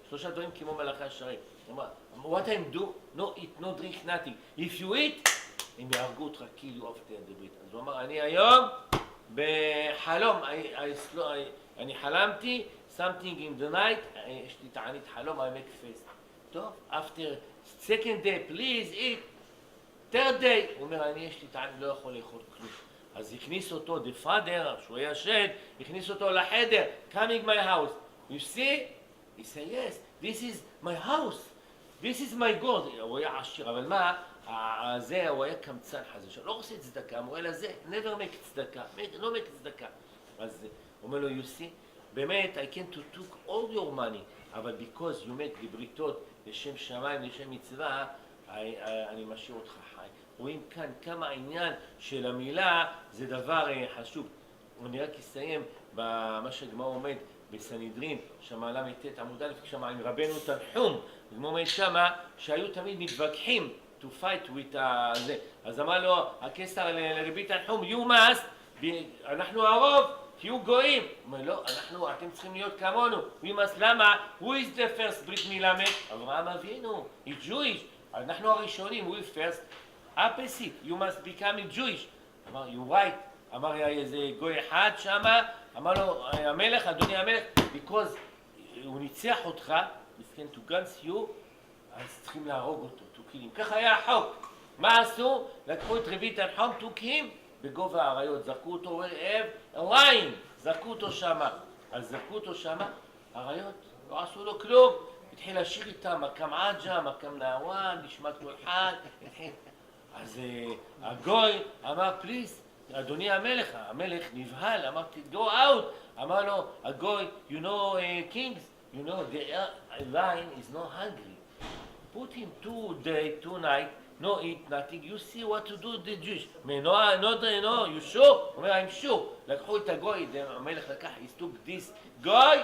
3 דברים כמו מלאכי השרת. What time do? No eat, no drink, nothing. If you eat, הם יהרגו אותך kill you after the Brit. אז הוא אמר, אני היום בחלום, אני חלמתי, something in the night, יש לי תענית חלום, I make fast. טוב, after second day, please eat. third day, הוא אומר, יש לי תענית, לא יכול לאכול כלום. אז הכניס אותו, the father, שהוא היה שד, הכניס אותו לחדר, coming my house. You see? He said, yes, this is my house. This is my God. הוא היה עשיר, אבל מה? זה, הוא היה קמצן חזה, לא עושה צדקה, אמרו אלא זה, never make צדקה, לא make צדקה. אז הוא אומר לו, you see, באמת, I can to took all your money, אבל because you make the בריתות לשם שמיים, לשם מצווה, אני משאיר אותך חי. רואים כאן כמה העניין של המילה זה דבר חשוב. אני רק אסיים במה שהגמרא עומד בסנהדרין, שמה ל"ט עמוד א', שמה עם רבנו תנחום, הגמרא עומד שמה שהיו תמיד מתווכחים to fight with זה. אז אמר לו הקיסר לרבי תנחום, you must, אנחנו הרוב, תהיו גויים. הוא אומר לא, אתם צריכים להיות כמונו. we must, למה? who is the first ברית מילה מת? אברהם אבינו, he's Jewish. אנחנו הראשונים, we first, opposite, you must become Jewish. אמר, you right. אמר איזה גוי אחד שמה, אמר לו המלך, אדוני המלך, because הוא ניצח אותך, מסכן to guns you, אז צריכים להרוג אותו, תוקילים. ככה היה החוק. מה עשו? לקחו את רבי תנחום, תוקים בגובה האריות, זרקו אותו, ליין, זרקו אותו שמה. אז זרקו אותו שמה, האריות לא עשו לו כלום. התחיל לשיר איתם, מקם עג'ה, מקם נעוואן, נשמע כל אחד. אז הגוי אמר, פליז, אדוני המלך, המלך נבהל, אמרתי, go out. אמר לו, הגוי, you know kings, you know the lion is not hungry. Put him 2 days, 2 nights, no eat, nothing. You see what to do the Jewish. No, you sure? אומר, I'm sure. לקחו את הגוי, המלך לקח, he took this guy,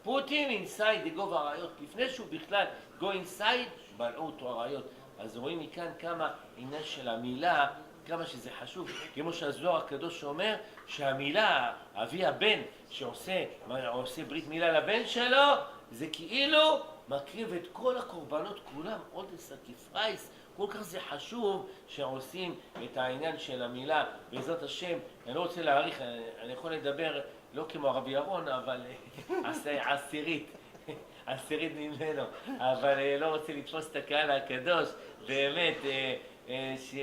put him inside the גובה האריות. לפני שהוא בכלל go inside, בלעו אותו האריות. אז רואים מכאן כמה עניין של המילה, כמה שזה חשוב. כמו שהזוהר הקדוש אומר, שהמילה, אבי הבן, שעושה ברית מילה לבן שלו, זה כאילו מקריב את כל הקורבנות כולם, עוד סקיפרייס. כל כך זה חשוב שעושים את העניין של המילה, בעזרת השם. אני לא רוצה להעריך, אני יכול לדבר לא כמו רבי ירון, אבל עשירית ממנו, אבל לא רוצה לתפוס את הקהל הקדוש,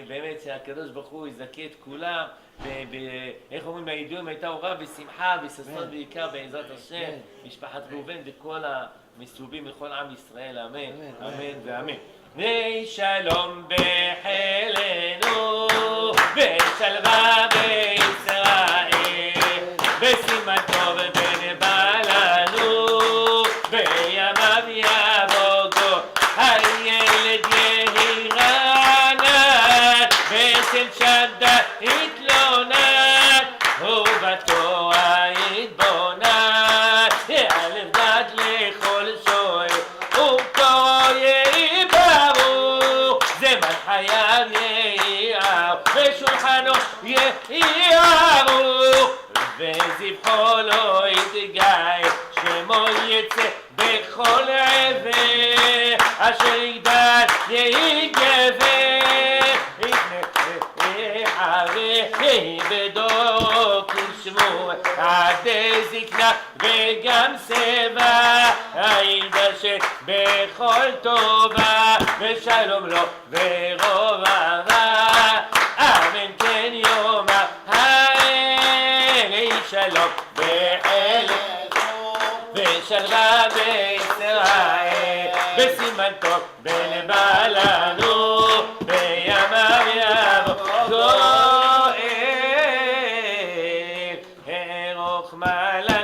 באמת שהקדוש ברוך הוא יזכה את כולם, איך אומרים, הידועים הייתה אורה ושמחה וששון בעיקר בעזרת השם, משפחת ראובן וכל המסובים בכל עם ישראל, אמן, אמן ואמן. נהי שלום בחילנו, ושלווה בישראל, וסימן טוב בנבא לנו, בימיו יבוגו, הילד יהי רענן, ושל שדה יתלונן, ובתורה יתבונן, אלף דת לכל שואל, וקורא יהי ברוך, זמן חייו יהי אור, ושולחנו יהי ארוך, וזבחו לא יתגאי, שמו יצא בכל עבר, אשר יגדל יהי גבר, יהי בדור כשמו, עדי זקנה וגם שיבה, ידשת בכל טובה, ושלום לו ורוב אהבה, אמן כן יאמר האל, שלום בחילנו, ושלווה בישראל, וסימן טוב בנבא לנו, בימיו יבוא גואל, הרוך מעלה